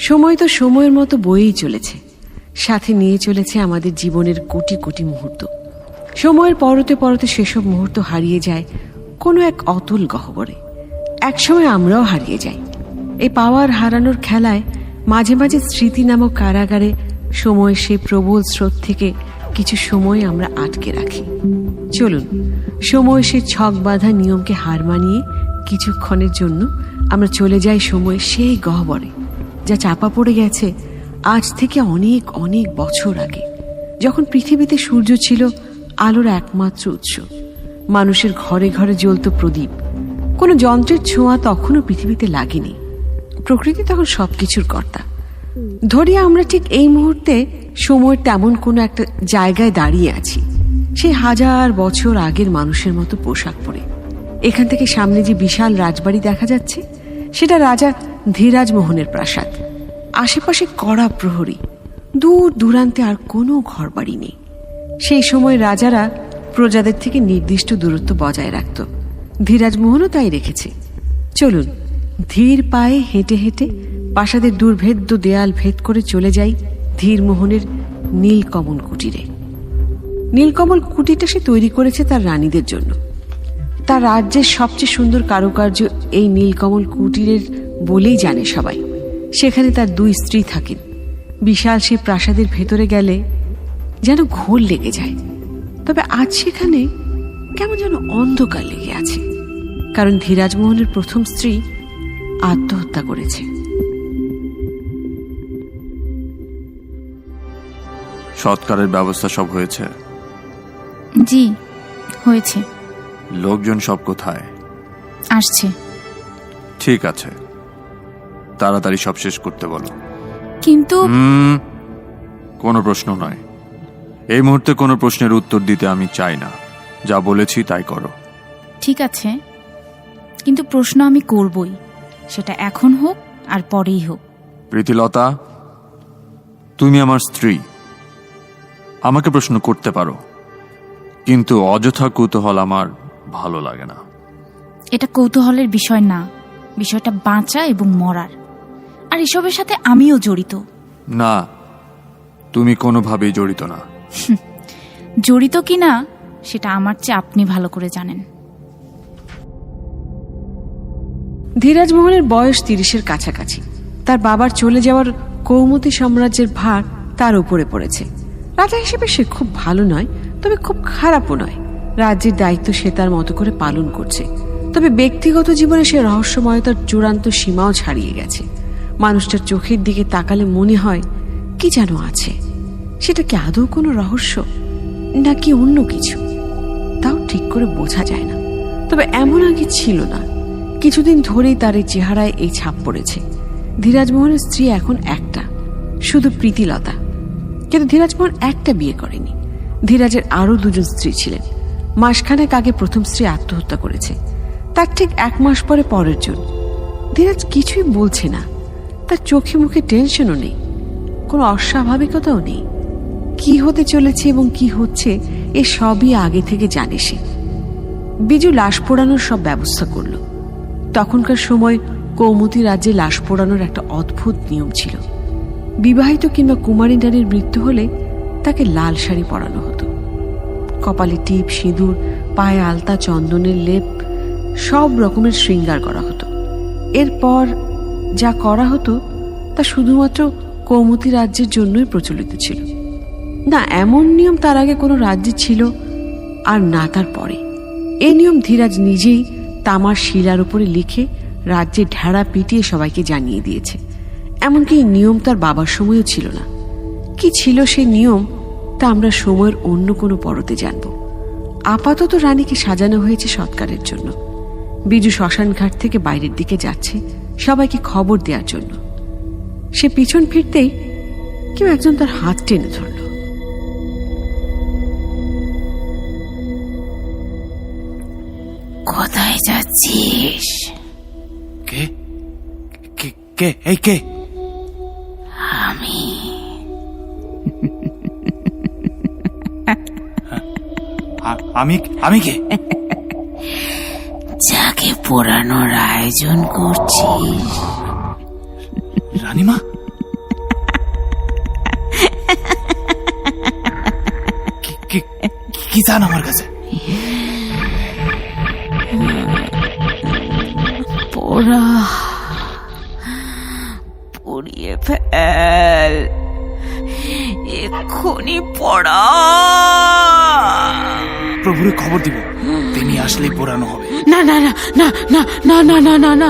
সময় তো সময়ের মতো বয়েই চলেছে, সাথে নিয়ে চলেছে আমাদের জীবনের কোটি কোটি মুহূর্ত। সময়ের পরতে পরতে সেসব মুহূর্ত হারিয়ে যায় কোনো এক অতুল গহ্বরে। একসময় আমরাও হারিয়ে যাই। এই পাওয়ার হারানোর খেলায় মাঝে মাঝে স্মৃতি নামক কারাগারে সময়ের সেই প্রবল স্রোত থেকে কিছু সময় আমরা আটকে রাখি। চলুন সময় সে ছক বাঁধা নিয়মকে হার মানিয়ে কিছুক্ষণের জন্য আমরা চলে যাই সময়ের সেই গহ্বরে, যা চাপা পড়ে গেছে আজ থেকে অনেক অনেক বছর আগে, যখন পৃথিবীতে সূর্য ছিল আলোর একমাত্র উৎস। মানুষের ঘরে ঘরে জ্বলত প্রদীপ। কোনো যন্ত্রের ছোঁয়া তখনও পৃথিবীতে লাগেনি। প্রকৃতি তখন সবকিছুর কর্তা। ধরি আমরা ঠিক এই মুহূর্তে সময়ের তেমন কোনো একটা জায়গায় দাঁড়িয়ে আছি, সেই হাজার বছর আগের মানুষের মতো পোশাক পরে। এখান থেকে সামনে যে বিশাল রাজবাড়ি দেখা যাচ্ছে, সেটা রাজা ধীরাজ মোহনের প্রাসাদ। আশেপাশে কড়া প্রহরী, দূর দূরান্তে আর কোনো ঘরবাড়ি নেই। সেই সময় রাজারা প্রজাদের থেকে নির্দিষ্ট দূরত্ব বজায় রাখত। ধীরাজ মোহনও তাই রেখেছে। চলুন ধীর পায়ে হেঁটে হেঁটে প্রাসাদের দুর্ভেদ্য দেয়াল ভেদ করে চলে যাই ধীরমোহনের নীলকমল কুটিরে। নীলকমল কুটিরটা সে তৈরি করেছে তার রানীদের জন্য। তার রাজ্যের সবচেয়ে সুন্দর কারুকার্য এই নীলকমল কুটিরের বলেই জানে সবাই। সেখানে তার দুই স্ত্রী থাকেন। বিশাল সেই প্রাসাদের ভেতরে গেলে যেন ঘোর লেগে যায়। তবে আজ সেখানে কেমন যেন অন্ধকার লেগে আছে, কারণ ধীরাজমোহনের প্রথম স্ত্রী আত্মহত্যা করেছে। সৎকারের ব্যবস্থা সব হয়েছে? জি হয়েছে। লোকজন সব কোথায়? আসছে। ঠিক আছে, তাড়াতাড়ি সব শেষ করতে বলো। কিন্তু কোনো প্রশ্ন নয়। এই মুহূর্তে কোনো প্রশ্নের উত্তর দিতে আমি চাই না। যা বলেছি তাই করো। ঠিক আছে, কিন্তু প্রশ্ন আমি করবই, সেটা এখন হোক আর পরেই হোক। প্রীতিলতা, তুমি আমার স্ত্রী, আমাকে প্রশ্ন করতে পারো, কিন্তু অযথা কৌতূহল আমার ভালো লাগে না। এটা কৌতূহলের বিষয় না, বিষয়টা বাঁচা এবং মরার, আর এসবের সাথে আমিও জড়িত। না, তুমি কোনোভাবেই জড়িত না। জড়িত কিনা সেটা আমার চেয়ে আপনি ভালো করে জানেন। ধীরাজমোহনের বয়স 30-এর কাছাকাছি। তার বাবার চলে যাওয়ার কৌমুদী সাম্রাজ্যের ভার তার উপরে পড়েছে। রাজা হিসেবে সে খুব ভালো নয়, তবে খুব খারাপও নয়। রাজ্যের দায়িত্ব সে তার মতো করে পালন করছে। তবে ব্যক্তিগত জীবনে সে রহস্যময়তার চূড়ান্ত সীমাও ছাড়িয়ে গেছে। মানুষটার চোখের দিকে তাকালে মনে হয় কি যেন আছে। সেটা কি আদৌ কোনো রহস্য নাকি অন্য কিছু, তাও ঠিক করে বোঝা যায় না। তবে এমন আগে ছিল না। কিছুদিন ধরেই তার এই চেহারায় এই ছাপ পড়েছে। ধীরাজমোহনের স্ত্রী এখন একটা, শুধু প্রীতিলতা। কিন্তু ধীরাজমোহন একটা বিয়ে করেনি। ধীরাজের আরো দুজন স্ত্রী ছিলেন। মাসখানেক আগে প্রথম স্ত্রী আত্মহত্যা করেছে, তার ঠিক 1 মাস পরে পরের জন। ধীরাজ কিছুই বলছে না, তার চোখে মুখে টেনশনও নেই, কোনো অস্বাভাবিকতাও নেই। কি হতে চলেছে এবং কি হচ্ছে এ সবই আগে থেকে জানে সে। বিজু লাশ পোড়ানোর সব ব্যবস্থা করল। তখনকার সময় কৌমুদী রাজ্যে লাশ পোড়ানোর একটা অদ্ভুত নিয়ম ছিল। বিবাহিত কিংবা কুমারী নারীর মৃত্যু হলে তাকে লাল শাড়ি পরানো হতো। কপালে টিপ, সিঁদুর, পায়ে আলতা, চন্দনের লেপ, সব রকমের শৃঙ্গার করা হতো। এরপর যা করা হতো তা শুধুমাত্র কৌমুদী রাজ্যের জন্যই প্রচলিত ছিল। না এমন নিয়ম তার আগে কোনো রাজ্যে ছিল, আর না তার পরে। এই নিয়ম ধীরাজ নিজেই তামার শিলার উপরে লিখে রাজ্যে ঢেড়া পিটিয়ে সবাইকে জানিয়ে দিয়েছে। এমনকি এই নিয়ম তার বাবার সময়ও ছিল না। কি ছিল সেই নিয়ম তা আমরা সময়ের অন্য কোনো পরতে জানব। আপাতত রানীকে সাজানো হয়েছে সৎকারের জন্য। বিজু শ্মশান ঘাট থেকে বাইরের দিকে যাচ্ছে সবাইকে খবর দেওয়ার জন্য। সে পিছন ফিরতেই কেউ একজন তার হাত টেনে ধরল। কোথায় যাচ্ছিস? কে কে কে এই কে? আমি। আমি কে? যাকে তাকে পোড়ানোর আয়োজন করছিস? রানীমা, কি চান আমার কাছে? পুড়িয়ে ফেল, এক্ষুনি পোড়া। প্রভুরে খবর দিব, তিনি আসলেই পোড়ানো হবে। না না না না না না না না না না,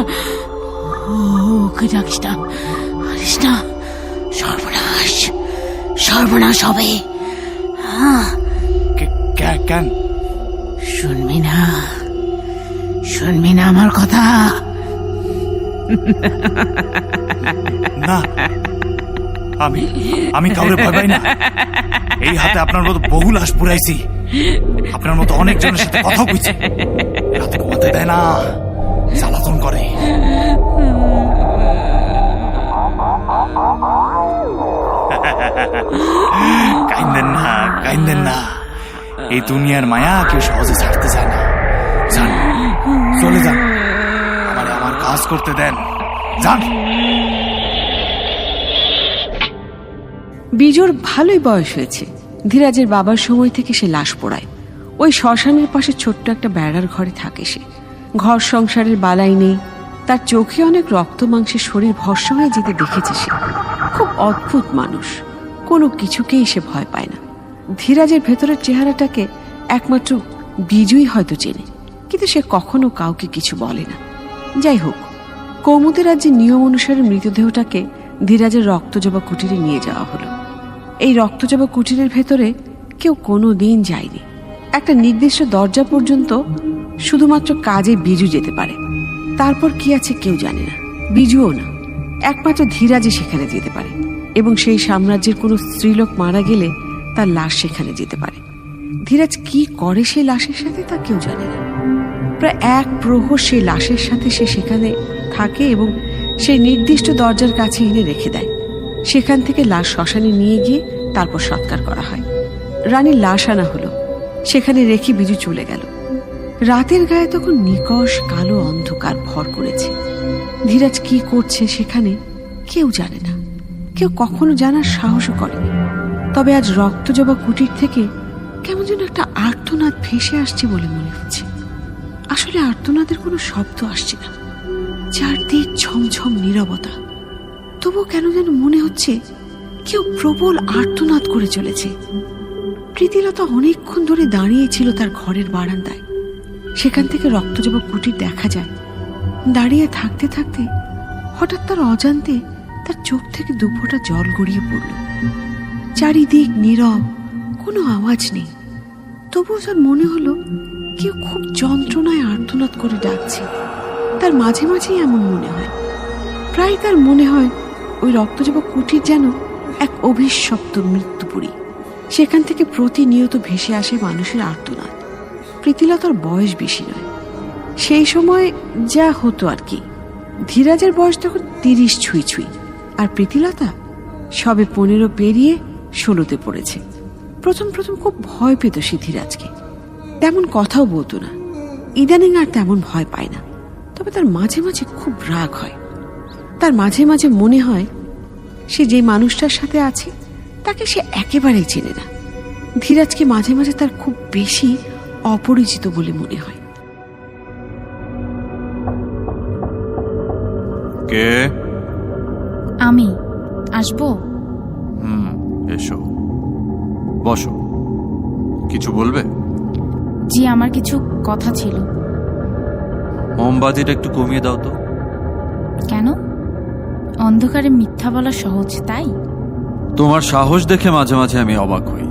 ওকে ডাকিস না, পারিস না। সর্বনাশ, সর্বনাশ হবে। কেন? শুনবি না, শুনবি না আমার কথা? না, আমি কাউরে ভয় পাই না। এই হাতে আপনার মতো বহু লাশ পুরাইছি, আপনার মতো অনেক জনের সাথে কথা কইছি। রাতে ঘুমাতে দেয় না, জ্বালাতন করে। কাইন্দেন না, কাইন্দেন না। এই দুনিয়ার মায়া কেউ সহজে ছাড়তে চায় না। যান, চলে যান, আমার কাজ করতে দেন, যান। বিজোর ভালোই বয়স হয়েছে। ধীরাজের বাবার সময় থেকে সে লাশ পোড়ায়। ওই শ্মশানের পাশে ছোট্ট একটা বেড়ার ঘরে থাকে সে। ঘর সংসারের বালাই নেই, তার চোখে অনেক রক্ত মাংসের শরীর ভস্ম হয়ে যেতে দেখেছে সে। খুব অদ্ভুত মানুষ, কোনো কিছুকেই সে ভয় পায় না। ধীরাজের ভেতরের চেহারাটাকে একমাত্র বিজুই হয়তো চেনে, কিন্তু সে কখনো কাউকে কিছু বলে না। যাই হোক, কৌমুদী রাজ্যের নিয়ম অনুসারে মৃতদেহটাকে ধীরাজের রক্তজবা কুটিরে নিয়ে যাওয়া হলো। এই রক্তজবা কুটিরের ভেতরে কেউ কোনো দিন যায়নি। একটা নির্দিষ্ট দরজা পর্যন্ত শুধুমাত্র কাজে বিজু যেতে পারে, তারপর কি আছে কেউ জানে না। বিজুও না, একমাত্র ধীরাজই সেখানে যেতে পারে, এবং সেই সাম্রাজ্যের কোনো স্ত্রীলোক মারা গেলে তার লাশ সেখানে যেতে পারে। ধীরাজ কি করে সেই লাশের সাথে তা কেউ জানে না। প্রায় এক প্রহর সেই লাশের সাথে সে সেখানে থাকে এবং সেই নির্দিষ্ট দরজার কাছে এনে রেখে দেয়। সেখান থেকে লাশ শ্মশানে নিয়ে গিয়ে তারপর সৎকার করা হয়। রানীর লাশ আনা হলো, সেখানে রেখে বিজু চলে গেল। রাতের গায়ে তখন নিকষ কালো অন্ধকার ভর করেছে। ধীরাজ কি করছে সেখানে কেউ জানে না, কেউ কখনো জানার সাহসও করেনি। তবে আজ রক্তজবা কুটির থেকে কেমন যেন একটা আর্তনাদ ভেসে আসছে বলে মনে হচ্ছে। আসলে আর্তনাদের কোনো শব্দ আসছে না, চারদিক ঝমঝম নীরবতা। তবুও কেন যেন মনে হচ্ছে কেউ প্রবল আর্তনাদ করে চলেছে। প্রীতিলতা অনেকক্ষণ ধরে দাঁড়িয়েছিল তার ঘরের বারান্দায়। সেখান থেকে রক্তজবা কুটির দেখা যায়। দাঁড়িয়ে থাকতে থাকতে হঠাৎ তার অজান্তে তার চোখ থেকে দুফোঁটা জল গড়িয়ে পড়ল। চারিদিক নীরব, কোনো আওয়াজ নেই। তবুও তার মনে হলো কেউ খুব যন্ত্রণায় আর্তনাদ করে ডাকছে। তার মাঝে মাঝেই এমন মনে হয়, প্রায় তার মনে হয় ওই রক্তজবা কুটির যেন এক অভিশপ্ত মৃত্যুপুরী। সেখান থেকে প্রতিনিয়ত ভেসে আসে মানুষের আর্তনাদ। প্রীতিলতার বয়স বেশি নয়, সেই সময় যা হতো আর কি। ধীরাজের বয়স তখন 30 ছুঁই ছুঁই, আর প্রীতিলতা সবে 15 পেরিয়ে 16তে পড়েছে। প্রথম প্রথম খুব ভয় পেত সে ধীরাজকে, তেমন কথাও বলতো না। ইদানিং আর তেমন ভয় পায় না, তবে তার মাঝে মাঝে খুব রাগ হয়। তার মাঝে মাঝে মনে হয় সে যে মানুষটার সাথে আছে তাকে সে একেবারেই চেনে না। ধীরাজকে মাঝে মাঝে তার খুব বেশি অপরিচিত বলে মনে হয়। কে? আমি আসবো? এসো, বসো। কিছু বলবে? জি, আমার কিছু কথা ছিল। মোমবাতিটা একটু কমিয়ে দাও তো। কেন? অন্ধকারে মিথ্যা বলা সহজ তাই? তোমার সাহস দেখে মাঝে মাঝে আমি অবাক হই,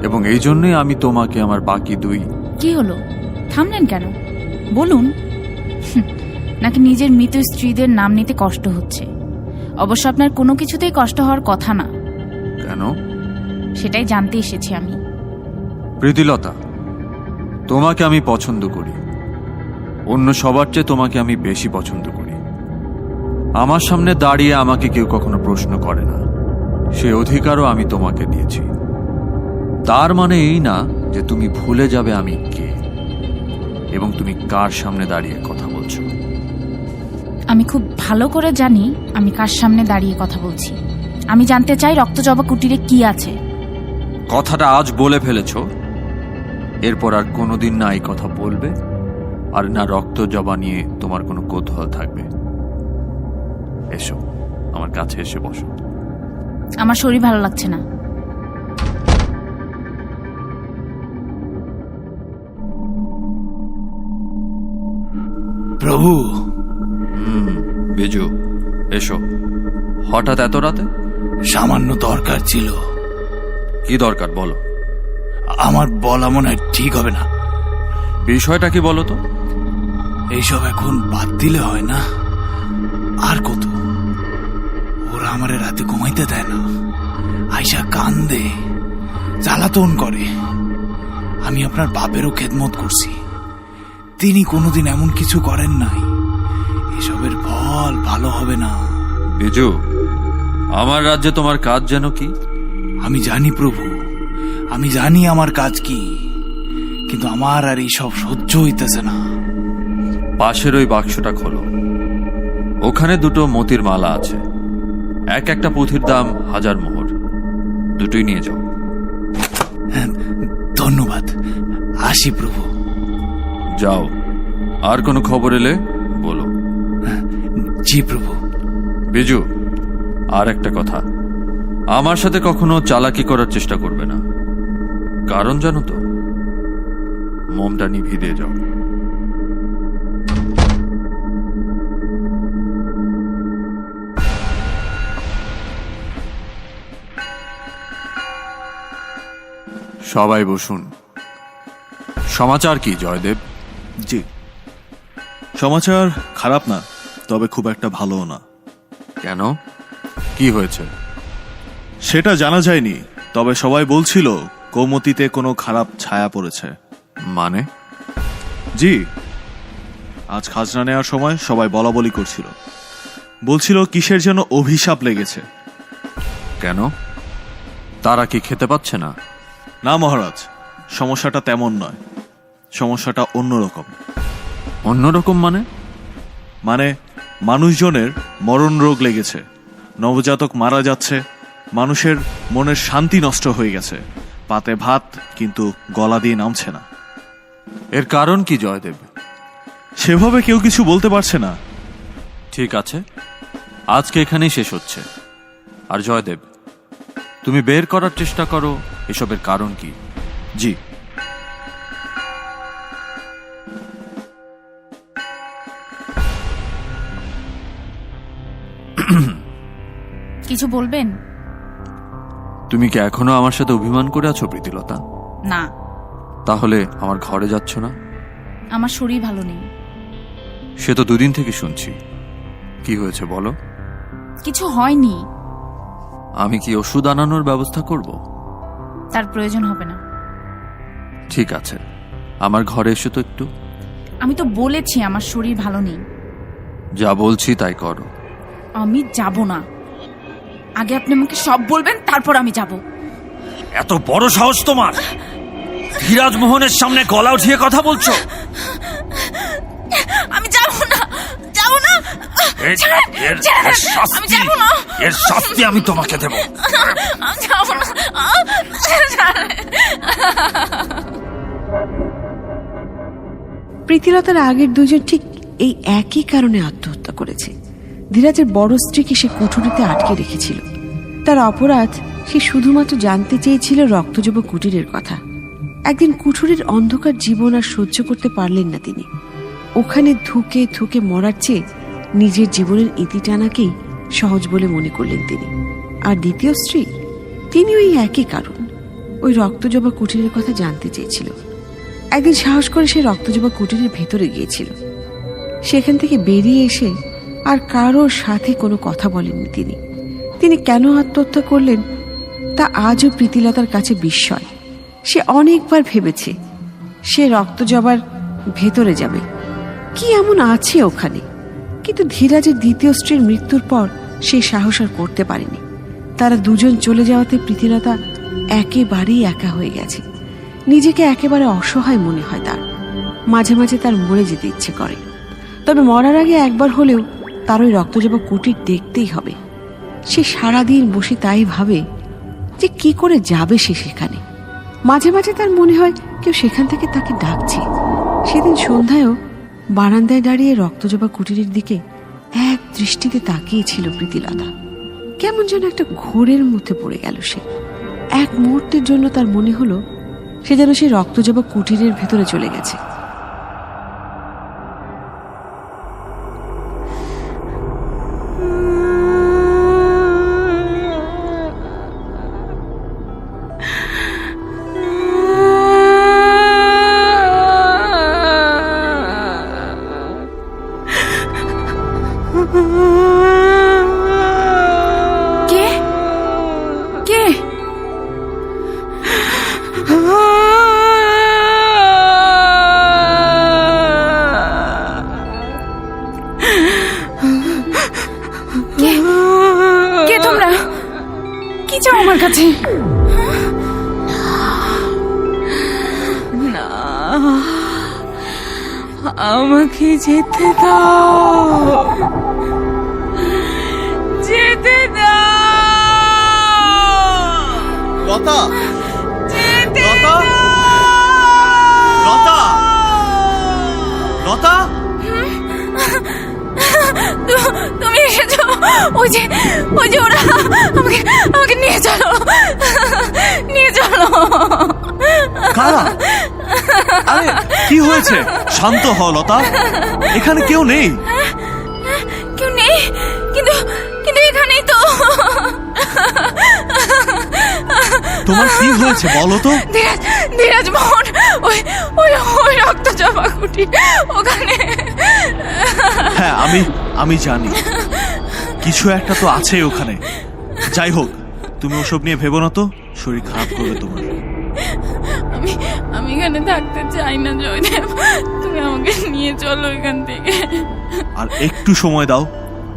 এবং এই জন্যই আমি তোমাকে আমার বাকি 2। কি হলো, থামলেন কেন? বলুন। নাকি নিজের মৃত স্ত্রীদের নাম নিতে কষ্ট হচ্ছে? অবশ্য আপনার কোনো কিছুতেই কষ্ট হওয়ার কথা না। কেন? সেটাই জানতে এসেছি আমি। প্রীতিলতা, তোমাকে আমি পছন্দ করি। অন্য সবার চেয়ে তোমাকে আমি বেশি পছন্দ করি। আমার সামনে দাঁড়িয়ে আমাকে কেউ কখনো প্রশ্ন করে না, সে অধিকারও আমি তোমাকে দিয়েছি। তার মানে এই না যে তুমি ভুলে যাবে আমি কে। এবং তুমি কার সামনে দাঁড়িয়ে কথা বলছো। আমি খুব ভালো করে জানি আমি কার সামনে দাঁড়িয়ে কথা বলছি। আমি জানতে চাই রক্তজবা কুটিরে কি আছে। কথাটা আজ বলে ফেলেছো, এরপর আর কোনোদিন না এই কথা বলবে, আর না রক্ত জবা নিয়ে তোমার কোনো কৌতূহল থাকবে। এসো, আমার কাছে এসে বসো। আমার শরীর ভালো লাগছে না। প্রভু, বিজু, এসো। হঠাৎ এত রাতে? সামান্য দরকার ছিল। কি দরকার বলো। আমার বলা মনে হয় ঠিক হবে না। বিষয়টা কি বলো তো। এইসব এখন বাদ দিলে হয় না। আর কত, ওরা আমারে রাতে ঘুমাইতে দেয় না, আইসা কান্দে, জ্বালাতন করে। আমি আপনার বাপেরও খেদমত করছি, তিনি কোনোদিন এমন কিছু করেন নাই। এসবের ফল ভালো হবে না। বিজু, আমার রাজ্যে তোমার কাজ যেন কি? আমি জানি প্রভু, আমি জানি আমার কাজ কি, কিন্তু আমার আর এইসব সহ্য হইতেছে না। পাশের ওই বাক্সটা খোলো। ওখানে দুটো মতির মালা আছে, এক একটা পুঁথির দাম 1000 মোহর। দুটোই নিয়ে যাও। হ্যাঁ, ধন্যবাদ। আসি প্রভু। যাও, আর কোনো খবর এলে বলো। জি প্রভু। বিজু, আর একটা কথা, আমার সাথে কখনো চালাকি করার চেষ্টা করবে না। কারণ জানো তো, মোমটা নিভিয়ে দিয়ে যাও। সবাই বসুন। সমাচার কি জয়দেব? জি, সমাচার খারাপ না, তবে খুব একটা ভালোও না। কেন, কি হয়েছে? সেটা জানা যায়নি, তবে সবাই বলছিল কৌমতিতে কোনো খারাপ ছায়া পড়েছে। মানে? জি, আজ খাজনা নেওয়ার সময় সবাই বলাবলি করছিল, বলছিল কিসের যেন অভিশাপ লেগেছে। কেন, তারা কি খেতে পাচ্ছে না? না মহারাজ, সমস্যাটা তেমন নয়, সমস্যাটা অন্যরকম। অন্যরকম মানে? মানে মানুষজনের মরণ রোগ লেগেছে, নবজাতক মারা যাচ্ছে, মানুষের মনের শান্তি নষ্ট হয়ে গেছে, পাতে ভাত কিন্তু গলা দিয়ে নামছে না। এর কারণ কি জয়দেব? সেভাবে কেউ কিছু বলতে পারছে না। ঠিক আছে, আজকে এখানেই শেষ হচ্ছে। আর জয়দেব, তুমি বের করার চেষ্টা করো এসবের কারণ কি। জি। কিছু বলবেন? তুমি কি এখনো আমার সাথে অভিমান করে আছো প্রীতিলতা? না। তাহলে আমার ঘরে যাচ্ছ না? আমার শরীর ভালো নেই। সে তো 2 দিন থেকে শুনছি। কি হয়েছে বলো। কিছু হয়নি। আমি কি ওষুধ আনানোর ব্যবস্থা করব? তার প্রয়োজন হবে না। ঠিক আছে, আমার ঘরে এসো তো একটু। আমি তো বলেছি আমার শরীর ভালো নেই। যা বলছি তাই করো। আমি যাব না। আগে আপনি আমাকে সব বলবেন, তারপর আমি যাব। এত বড় সাহস তোমার! ধীরাজ মোহনের সামনে গলা উঠিয়ে কথা বলছো? আমি যাব না, যাব না। আমি যাব না। এর শাস্তি আমি তোমাকে দেব। আমি যাব না। প্রীতিলতার আগের দুজন ঠিক এই একই কারণে আত্মহত্যা করেছে। ধীরাজের বড় স্ত্রীকে সে কুঠুরিতে আটকে রেখেছিল। তার অপরাধ, সে শুধুমাত্র জানতে চেয়েছিল রক্তজবা কুটিরের কথা। একদিন কুঠুরির অন্ধকার জীবন আর সহ্য করতে পারলেন না তিনি। ওখানে ধুকে ধুকে মরার চেয়ে নিজের জীবনের ইতি টানাকেই সহজ বলে মনে করলেন তিনি। আর দ্বিতীয় স্ত্রী, তিনি ওই একই কারণ, ওই রক্তজবা কুটিরের কথা জানতে চেয়েছিল। একদিন সাহস করে সে রক্তজবা কুটিরের ভেতরে গিয়েছিল। সেখান থেকে বেরিয়ে এসে আর কারোর সাথে কোনো কথা বলেননি তিনি। তিনি কেন আত্মহত্যা করলেন তা আজও প্রীতিলতার কাছে বিস্ময়। সে অনেকবার ভেবেছে সে রক্তজবার ভেতরে যাবে, কি এমন আছে ওখানে, কিন্তু ধীরাজের দ্বিতীয় স্ত্রীর মৃত্যুর পর সে সাহস আর করতে পারেনি। তারা দুজন চলে যাওয়াতে প্রীতিলতা একেবারেই একা হয়ে গেছে। নিজেকে একেবারে অসহায় মনে হয় তার। মাঝে মাঝে তার মরে যেতে ইচ্ছে করে, তবে মরার আগে একবার হলেও তার ওই রক্তজবা কুটির দেখতেই হবে। সে সারাদিন বসে তাই ভাবে যে কি করে যাবে সে সেখানে। মাঝে মাঝে তার মনে হয় কেউ সেখান থেকে তাকে ডাকছে। সেদিন সন্ধ্যায়ও বারান্দায় দাঁড়িয়ে রক্তজবা কুটিরের দিকে এক দৃষ্টিতে তাকিয়েছিল প্রীতিলতা। কেমন যেন একটা ঘোরের মধ্যে পড়ে গেল সে। এক মুহূর্তের জন্য তার মনে হলো সে যেন সেই রক্তজবা কুটিরের ভেতরে চলে গেছে। কে কে কে তোমরা? কি চাও আমার কাছে? না, আমাকে যেতে দাও, যেতে দাও, লতা, যেতে লতা, দাও। লতা, লতা, তুমি এসেছো? ওই যে ওরা আমাকে আমাকে নিয়ে চলো, নিয়ে চলো। কারা? আরে কি হয়েছে? শান্ত হ লতা, এখানে কেউ নেই। কেউ নেই? কিন্তু কিন্তু এখানেই তো। তোমার কি হয়েছে বলো তো? ধীরাজ মোহন, ওই ওই ওই রক্তজবা কুটি ওখানে। হ্যাঁ, আমি জানি কিছু একটা তো আছে ওখানে। যাই হোক, তুমি ওসব নিয়ে ভেবো না তো, শরীর খারাপ করবে তোমার। আমি এখানে থাকতে চাই না জয়দেব, তুমি আমাকে নিয়ে চলো এখান থেকে। আর একটু সময় দাও,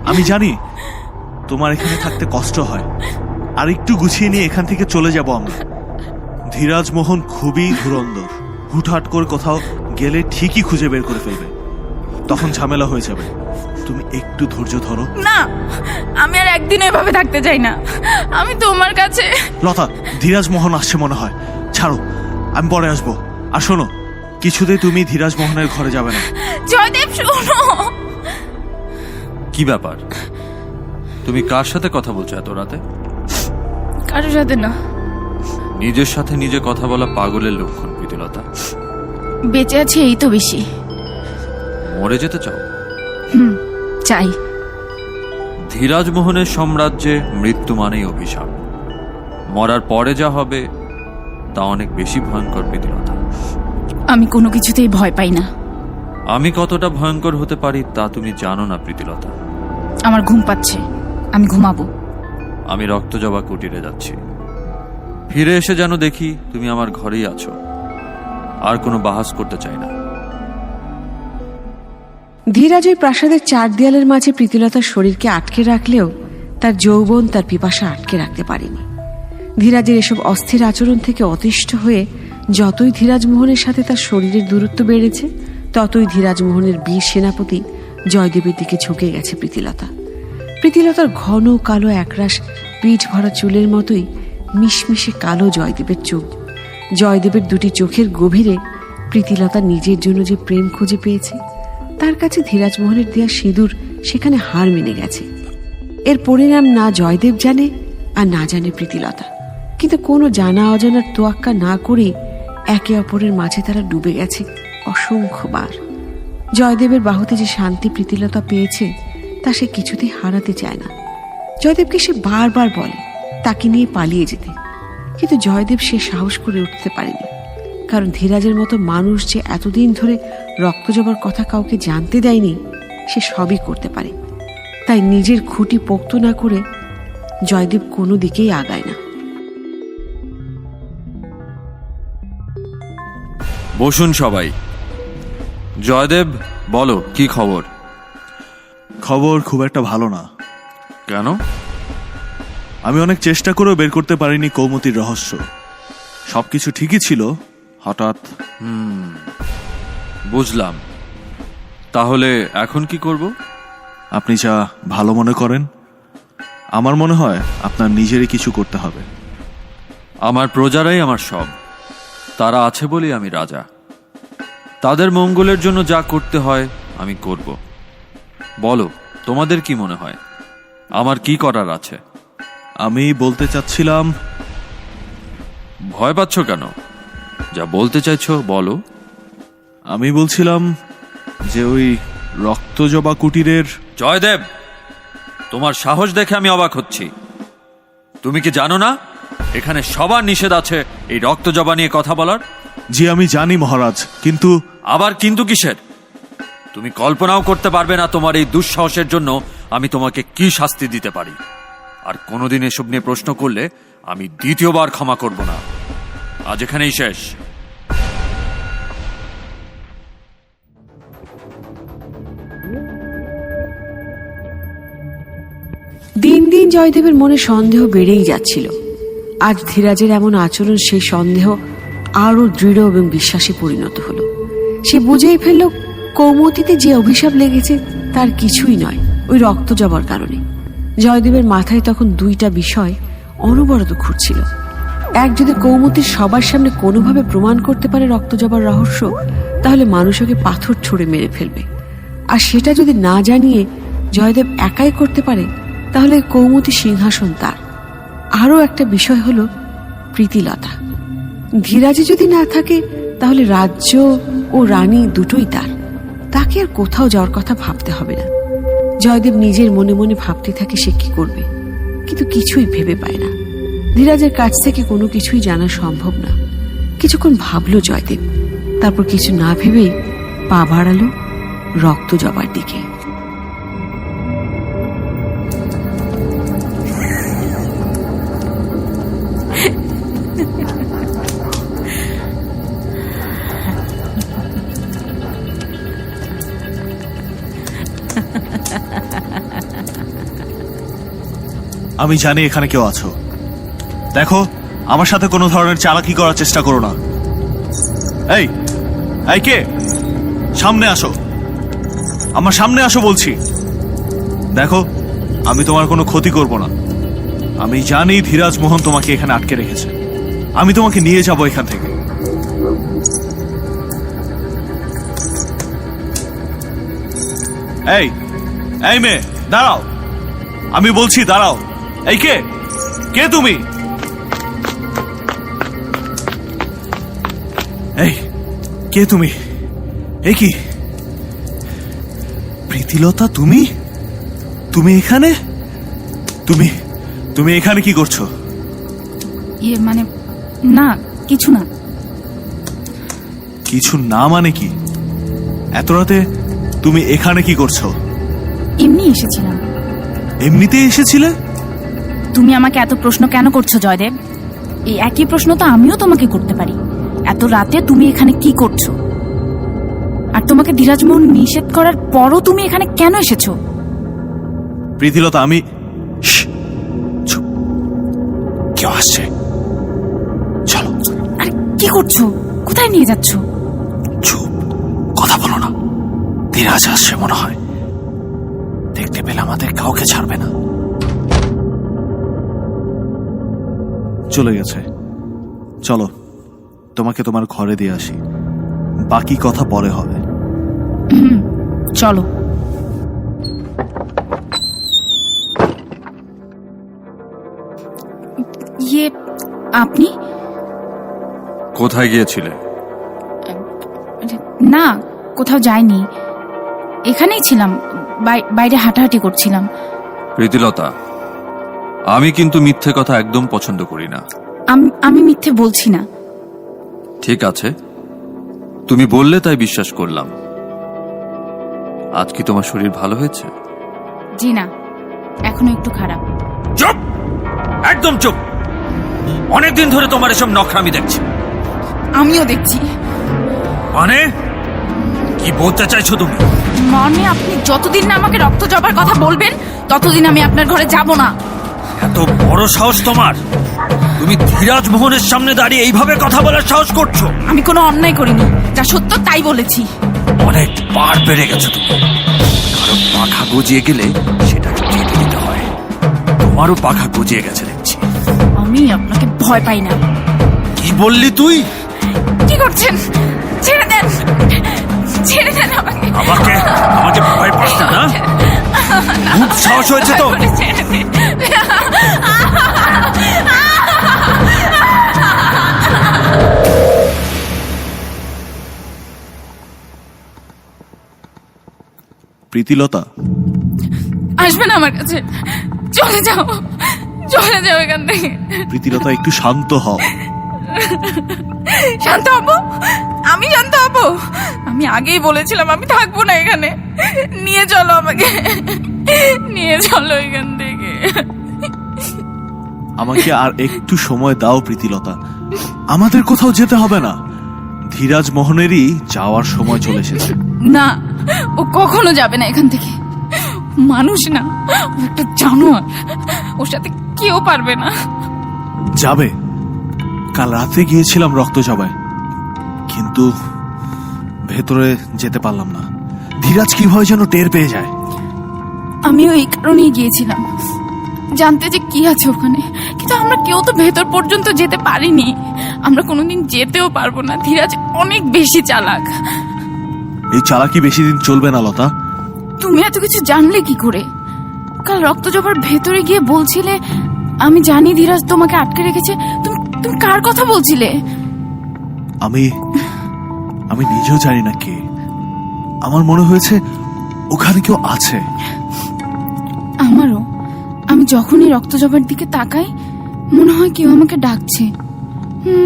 আমি জানি তোমার এখানে থাকতে কষ্ট হয়। আর একটু গুছিয়ে নিয়ে এখান থেকে চলে যাব আমরা। ধীরাজ মোহন খুবই ধুরন্ধর, হুটহাট করে কোথাও গেলে ঠিকই খুঁজে বের করে ফেলবে, তখন ঝামেলা হয়ে যাবে। তুমি একটু ধৈর্য ধরো। না, আমি আর একদিন এভাবে থাকতে চাই না। আমি তোমার কাছে। লতা, ধীরাজ মোহন আসছে মনে হয়, ছাড়ো, আমি পরে আসবো। আর শোনো, কিছুতেই তুমি ধীরাজ মোহনের ঘরে যাবে না। জয়দেব শোনো। কি ব্যাপার? তুমি কার সাথে কথা বলছো এত রাতে? কারোর সাথে না। নিজের সাথে নিজে কথা বলা পাগলের লক্ষণ প্রীতিলতা। বেঁচে আছি এই তো বেশি। মরে যেতে চাও? চাই। ধীরাজ মোহনের সাম্রাজ্যে মৃত্যু মানেই অভিশাপ। মরার পরে যা হবে তা অনেক বেশি ভয়ঙ্কর প্রীতিলতা। আমি কোনো কিছুতেই ভয় পাই না। আমি কতটা ভয়ঙ্কর হতে পারি তা তুমি জানো না প্রীতিলতা। আমার ঘুম পাচ্ছে, আমি ঘুমাবো। আমি রক্তজবা কুটিরে যাচ্ছি। ফিরে এসে যেন দেখি তুমি আমার ঘরেই আছো। আর কোনো বাহাস করতে চাই না। ধীরাজ ওই প্রাসাদের চার দেয়ালের মাঝে প্রীতিলতার শরীরকে আটকে রাখলেও তার যৌবন, তার পিপাসা আটকে রাখতে পারেনি। ধীরাজের এসব অস্থির আচরণ থেকে অতিষ্ঠ হয়ে যতই ধীরাজ মোহনের সাথে তার শরীরের দূরত্ব বেড়েছে, ততই ধীরাজ মোহনের বীর সেনাপতি জয়দেবের দিকে ঝুঁকে গেছে প্রীতিলতা। প্রীতিলতার ঘন কালো একরাশ পিঠ ভরা চুলের মতোই মিশমিশে কালো জয়দেবের চোখ। জয়দেবের দুটি চোখের গভীরে প্রীতিলতা নিজের জন্য যে প্রেম খুঁজে পেয়েছে, তার কাছে ধীরাজ মোহনের দেয়া সিঁদুর সেখানে হার মেনে গেছে। এর পরিণাম না জয়দেব জানে আর না জানে প্রীতিলতা। কিন্তু কোনো জানা অজানার তোয়াক্কা না করেই একে অপরের মাঝে তারা ডুবে গেছে অসংখ্যবার। জয়দেবের বাহুতে যে শান্তি প্রীতিলতা পেয়েছে তা সে কিছুতেই হারাতে চায় না। জয়দেবকে সে বারবার বলে তাকে নিয়ে পালিয়ে যেতে, কিন্তু জয়দেব সে সাহস করে উঠতে পারেনি। কারণ ধীরাজের মতো মানুষ যে এতদিন ধরে রক্তজবার কথা কাউকে জানতে দেয়নি, সে সবই করতে পারে। তাই নিজের খুঁটি পোক্ত না করে জয়দেব কোনো দিকেই আগায় না। বসুন সবাই। জয়দেব, বলো কি খবর? খবর খুব একটা ভালো না। কেন? আমি অনেক চেষ্টা করেও বের করতে পারিনি কৌমতির রহস্য। সবকিছু ঠিকই ছিল, হঠাৎ বুঝলাম। তাহলে এখন কি করব? আপনি যা ভালো মনে করেন। আমার মনে হয় আপনার নিজেরই কিছু করতে হবে। আমার প্রজারাই আমার সব। তারা আছে বলেই আমি রাজা। তাদের মঙ্গলের জন্য যা করতে হয় আমি করব। বলো, তোমাদের কি মনে হয় আমার কি করার আছে? আমি বলতে চাচ্ছিলাম, ভয় পাচ্ছ কেন? যা বলতে চাইছো বলো। আমি বলছিলাম যে ওই রক্তজবা কুটিরের। জয়দেব, তোমার সাহস দেখে আমি অবাক হচ্ছি। তুমি কি জানো না এখানে সবার নিষেধ আছে এই রক্তজবা নিয়ে কথা বলার? জি আমি জানি মহারাজ, কিন্তু আবার কিন্তু কিসের? তুমি কল্পনাও করতে পারবে না তোমার এই দুঃসাহসের জন্য আমি তোমাকে কি শাস্তি দিতে পারি। আর কোনোদিন এসব নিয়ে প্রশ্ন করলে আমি দ্বিতীয়বার ক্ষমা করব না। আজ এখানেই শেষ। দিন দিন জয়দেবের মনে সন্দেহ বেড়েই যাচ্ছিল। আজ ধীরাজের এমন আচরণ সেই সন্দেহ আরো দৃঢ় এবং বিশ্বাসে পরিণত হলো। সে বুঝেই ফেলল কৌমতিতে যে অভিশাপ লেগেছে তার কিছুই নয়, ওই রক্ত জবার কারণে। জয়দেবের মাথায় তখন দুইটা বিষয় অনবরত ঘুরছিল। এক, যদি কৌমতির সবার সামনে কোনোভাবে প্রমাণ করতে পারে রক্ত জবার রহস্য, তাহলে মানুষ ওকে পাথর ছুঁড়ে মেরে ফেলবে। আর সেটা যদি না জানিয়ে জয়দেব একাই করতে পারে, তাহলে কৌমতি সিংহাসন তার। আরও একটা বিষয় হলো প্রীতিলতা। ধীরাজে যদি না থাকে তাহলে রাজ্য ও রানী দুটোই তার। তাকে আর কোথাও যাওয়ার কথা ভাবতে হবে না। জয়দেব নিজের মনে মনে ভাবতে থাকে সে কি করবে, কিন্তু কিছুই ভেবে পায় না। ধীরাজের কাছ থেকে কোনো কিছুই জানা সম্ভব না। কিছুক্ষণ ভাবলো জয়দেব, তারপর কিছু না ভেবেই পা বাড়ালো রক্ত জবার দিকে। আমি জানি এখানে কেউ আছো। দেখো, আমার সাথে কোনো ধরনের চালাকি করার চেষ্টা করো না। এই এই কে? সামনে আসো, আমার সামনে আসো বলছি। দেখো, আমি তোমার কোনো ক্ষতি করব না। আমি জানি ধীরাজ মোহন তোমাকে এখানে আটকে রেখেছে। আমি তোমাকে নিয়ে যাব এখান থেকে। এই এই মেয়ে, দাঁড়াও, আমি বলছি দাঁড়াও। এই কে? কে তুমি? এই কে তুমি? এই কি প্রীতিলতা? তুমি তুমি এখানে? তুমি তুমি এখানে কি করছো? মানে না, কিছু না। কিছু না মানে কি? এত রাতে তুমি এখানে কি করছো? এমনি এসেছিলাম। এমনিতে এসেছিলে? তুমি আমাকে এত প্রশ্ন কেন করছো জয়দেব? এই একই প্রশ্ন তো আমিও তোমাকে করতে পারি। এত রাতে তুমি এখানে কি করছো? আর তোমাকে ধীরাজমোহন নিষেধ করার পরও তুমি এখানে কেন এসেছো? প্রীতিলতা, আমি চুপ। কেউ আসছে, চলো। আর কি করছো? কোথায় নিয়ে যাচ্ছ? চুপ, কথা বলো না। ধীরাজ আসছে মনে হয়। দেখতে পেলে আমাদের কাউকে ছাড়বে না। চলে গেছে। চলো, তোমাকে তোমার ঘরে দিয়ে আসি। বাকি কথা পরে হবে। চলো। আপনি কোথায় গিয়েছিলে? না, কোথাও যাইনি, এখানেই ছিলাম। বাইরে হাঁটাহাঁটি করছিলাম। প্রীতিলতা, আমি কিন্তু মিথ্যে কথা একদম পছন্দ করি না। আমি মিথ্যে বলছি না। ঠিক আছে, তুমি বললে তাই বিশ্বাস করলাম। আজ কি তোমার শরীর ভালো হয়েছে? জি না, এখনো একটু খারাপ। চুপ, একদম চুপ। অনেকদিন ধরে তোমার এসব নখরামি দেখছি। আমিও দেখছি। মানে কি বলতে চাইছো তুমি? মানে আপনি যতদিন না আমাকে রক্ত জবার কথা বলবেন ততদিন আমি আপনার ঘরে যাব না। এত বড় সাহস তোমার? তুমি ধীরাজ মোহনের সামনে দাঁড়িয়ে এইভাবে কথা বলার সাহস করছো? আমি কোনো অন্যায় করিনি, যা সত্য তাই বলেছি। অনেক বার বেড়ে গেছো তুমি। কারো পাখা গজিয়ে গেলে সেটাকে কেটে দিতে হয়। তোমারও পাখা গজিয়ে গেছে দেখছি। আমি আপনাকে ভয় পাই না। কি বললি তুই? কি করছেন? ছেড়ে দেন, ছেড়ে দেন আমাকে। আমাকে আমাকে ভয় পাস না? খুব সাহস হয়েছে তো। ছেড়ে দিন। প্রীতিলতা, আসবেন আমার কাছে, চলে যাও, চলে যাও এখান থেকে। প্রীতিলতা একটু শান্ত হও। শান্ত হবো? আমি শান্ত হবো? আমি আগেই বলেছিলাম আমি থাকবো না এখানে। নিয়ে চলো আমাকে, নিয়ে চলো এখান থেকে। আমাকে আর একটু সময় দাও প্রীতিলতা, আমাদের কোথাও যেতে হবে না। ধীরাজ মোহনেরই যাওয়ার সময় চলে এসেছে। না, ও কখনো যাবে না এখান থেকে। মানুষ না, ও একটা জানোয়ার। ওর সাথে কেউ পারবে না। যাবে। কাল রাতে গিয়েছিলাম রক্তজবায়, কিন্তু ভেতরে যেতে পারলাম না। ধীরাজ কিভাবে যেন টের পেয়ে যায়। আমিও এই কারণেই গিয়েছিলাম, জানতে যে কি আছে ওখানে। কিন্তু আমরা কেউ তো ভেতর পর্যন্ত যেতে পারিনি। আমরা কোনোদিন যেতেও পারবো না। ধীরাজ অনেক বেশি চালাক। এই চালাকি বেশি দিন চলবে না লতা। তুমি এত কিছু জানলে কি করে? কাল রক্তজবার ভেতরে গিয়ে বলছিলে আমি জানি ধীরাজ তোমাকে আটকে রেখেছে। তুমি তুমি কার কথা বলছিলে? আমি নিজেও জানি না কে। আমার মনে হয়েছে ওখানে কেউ আছে। আমারও। আমি যখনই রক্তজবার দিকে তাকাই মনে হয় কেউ আমাকে ডাকছে।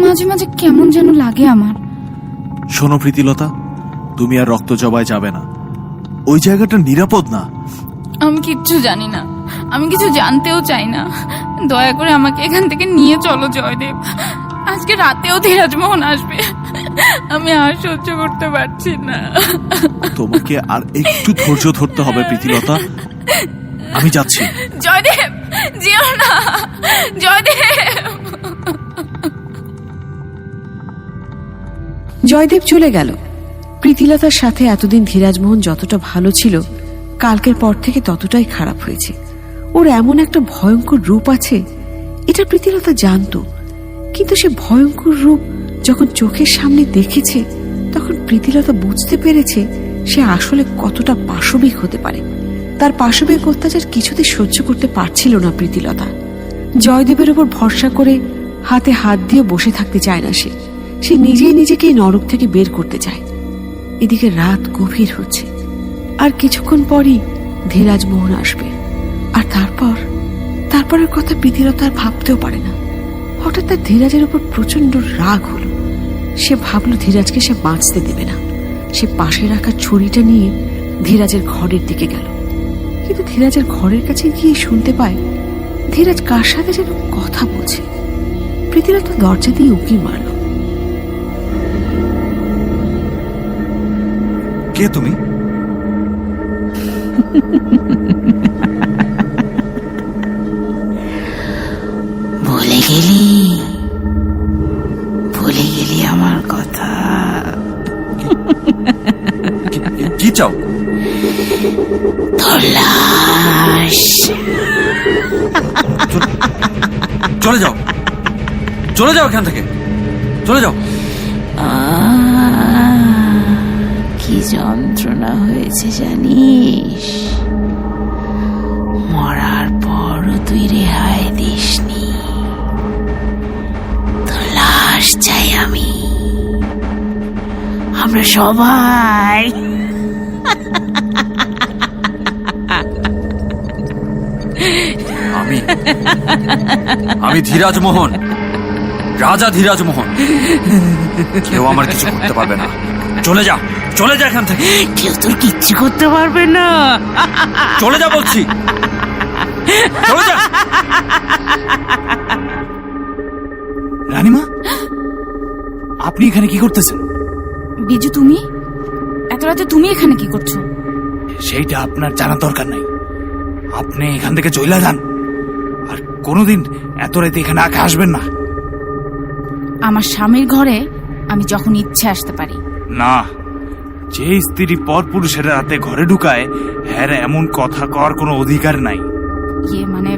মাঝে মাঝে কেমন যেন লাগে আমার। শোনো প্রীতিলতা, তুমি আর রক্তজবায় যাবে না। ওই জায়গাটা নিরাপদ না। আমি কিচ্ছু জানি না, আমি কিছু জানতেও চাই না। দয়া করে আমাকে এখান থেকে নিয়ে চলো জয়দেব। আজকে রাতেও ধীরাজ মোহন আসবে। আমি আর সহ্য করতে পারছি না। তোমাকে আর একটু ধৈর্য ধরতে হবে প্রীতিলতা। আমি যাচ্ছি। জয়দেব, যেও না জয়দেব। জয়দেব চলে গেল। প্রীতিলতার সাথে এতদিন ধীরাজমোহন যতটা ভালো ছিল, কালকের পর থেকে ততটাই খারাপ হয়েছে। ওর এমন একটা ভয়ঙ্কর রূপ আছে, এটা প্রীতিলতা জানতো। কিন্তু সে ভয়ঙ্কর রূপ যখন চোখের সামনে দেখেছে, তখন প্রীতিলতা বুঝতে পেরেছে সে আসলে কতটা পাশবিক হতে পারে। তার পাশবিক অত্যাচার কিছুতে সহ্য করতে পারছিল না প্রীতিলতা। জয়দেবের উপর ভরসা করে হাতে হাত দিয়ে বসে থাকতে চায় না সে। সে নিজেই নিজেকে এই নরক থেকে বের করতে চায়। এদিকে রাত গভীর হচ্ছে, আর কিছুক্ষণ পরই ধীরাজ মোহন আসবে। আর তারপরের কথা প্রীতিলতা আর ভাবতেও পারে না। হঠাৎ তার ধীরাজের উপর প্রচন্ড রাগ হলো। সে ভাবলো ধীরাজকে সে বাঁচতে দেবে না। সে পাশে রাখা ছুরিটা নিয়ে ধীরাজের ঘরের দিকে গেল। কিন্তু ধীরাজের ঘরের কাছে গিয়ে শুনতে পায় ধীরাজ কার সাথে যেন কথা বলছে। প্রীতিলতা দরজা দিয়ে উকি মারল। কে তুমি? ভুলে গেলি আমার কথা? কি চাও? তোর লাশ। চলে যাও, চলে যাও এখান থেকে, চলে যাও। কি যন্ত্রণা হয়েছে জানিস? মরার পরও তুই রেহাই দিসনি। তোর লাশ চাই আমরা সবাই। আমি ধীরাজ মোহন, রাজা ধীরাজ মোহন। কেউ আমার কিছু করতে পারবে না। চলে যা, চলে যা এখান থেকে। কেউ তোর কিচ্ছু করতে পারবে না। চলে যা বলছি, চলে যা। রানীমা, আপনি এখানে কি করতেছেন? বিজু, তুমি এত রাতে তুমি এখানে কি করছো? সেইটা আপনার জানার দরকার নাই। আপনি এখান থেকে চলে যান, আর কোনোদিন এত রাতে এখানে আগে আসবেন না। আমার স্বামীর ঘরে আমি যখন ইচ্ছে আসতে পারি। না, যে স্ত্রী পর পুরুষের রাতে ঘরে ঢুকায়, হ্যাঁ এমন কথা কর কোনো অধিকার নাই। ইয়ে মানে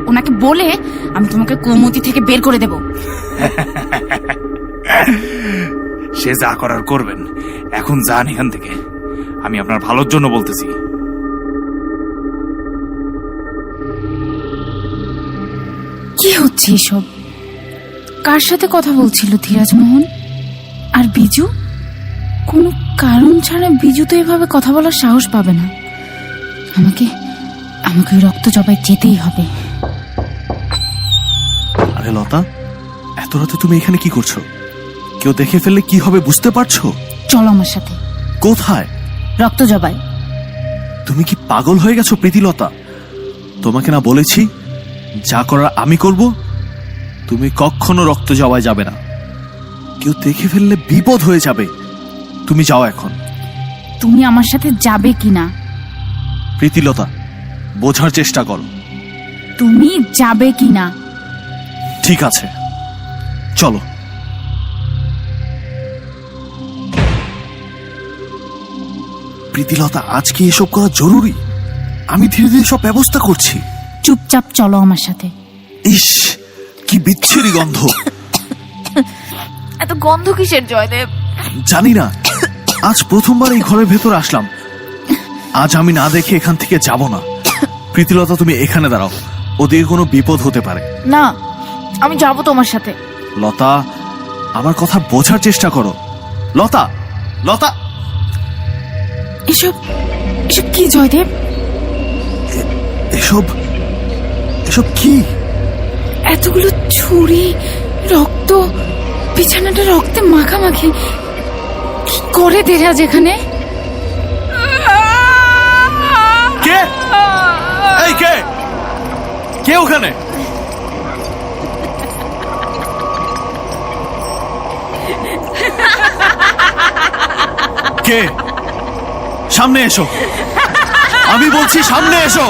ওনাকে বলে আমি তোমাকে কৌমতি থেকে বের করে দেব। সে যা করার করবেন, এখন যান এখান থেকে। আমি আপনার ভালোর জন্য বলতেছি। কি হচ্ছে এসব? কার সাথে কথা বলছিল ধীরাজমোহন? আর বিজু? কোনো কারণ ছাড়া বিজু তো এভাবে কথা বলার সাহস পাবে না। আমাকে আমাকে ওই রক্ত জবাই যেতেই হবে। আরে লতা, এত রাতে তুমি এখানে কি করছো? কেউ দেখে ফেললে কি হবে বুঝতে পারছো? চলো আমার সাথে। কোথায়? রক্ত জবাই। তুমি কি পাগল হয়ে গেছো প্রীতিলতা? তোমাকে না বলেছি যা করার আমি করব? তুমি কখনো রক্ত জবাই যাবে না। কেউ দেখে ফেললে বিপদ হয়ে যাবে। তুমি যাও এখন। তুমি আমার সাথে যাবে কিনা? প্রীতিলতা, বোঝার চেষ্টা করো। তুমি যাবে কিনা? ঠিক আছে, চলো। প্রীতিলতা, আজকে এসব করা জরুরি। আমি ধীরে ধীরে সব ব্যবস্থা করছি। চুপচাপ চলো আমার সাথে। ইস, কি বিচ্ছিরি গন্ধ। এত গন্ধ কিসের জয়দেব? জানি না, আজ প্রথমবার এই ঘরের ভেতর আসলাম। আজ আমি না দেখে এখান থেকে যাব না। প্রীতিলতা, তুমি এখানে দাঁড়াও, ওদিকে কোনো বিপদ হতে পারে। না, আমি যাব তোমার সাথে। লতা, আমার কথা বোঝার চেষ্টা করো। লতা, লতা। এসব এসব কি জয়দেব? এসব এসব কি? এতগুলো ছুরি, রক্ত, বিছানাটা রক্তে মাখামাখি। কি করে দেরাজ এখানে? কে? এই কে? কে ওখানে? কে? সামনে এসো, আমি বলছি সামনে এসো।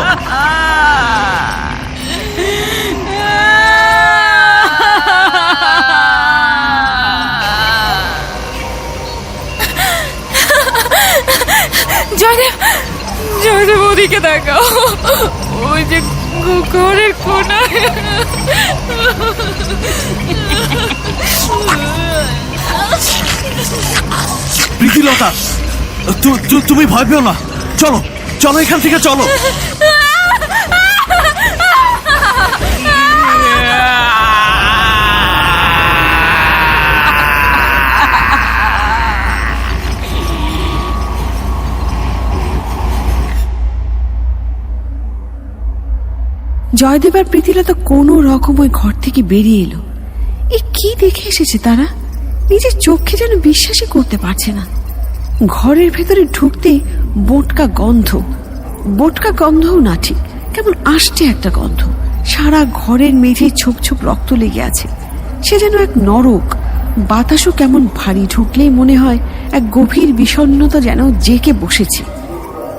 জয়দেব, জয়দেব ওদিকে দেখাও। ওই যে ঘরের কোনায়। প্রীতিলতা, তুমি ভয় পেও না। চলো চলো, এখান থেকে চলো। জয়দেব আর প্রীতিলতা কোনো রকম ওই ঘর থেকে বেরিয়ে এলো। এ কি দেখে এসেছে তারা? নিজের চোখে যেন বিশ্বাসই করতে পারছে না। ঘরের ভেতরে ঢুকতে বোটকা গন্ধ, বোটকা গন্ধও না ঠিক, কেমন আসছে একটা গন্ধ। সারা ঘরের মেঝে ছোপ ছোপ রক্ত লেগে আছে। সে যেন এক নরক। বাতাসও কেমন ভারী, ঢুকলেই মনে হয় এক গভীর বিষণ্ণতা যেন জেকে বসেছে।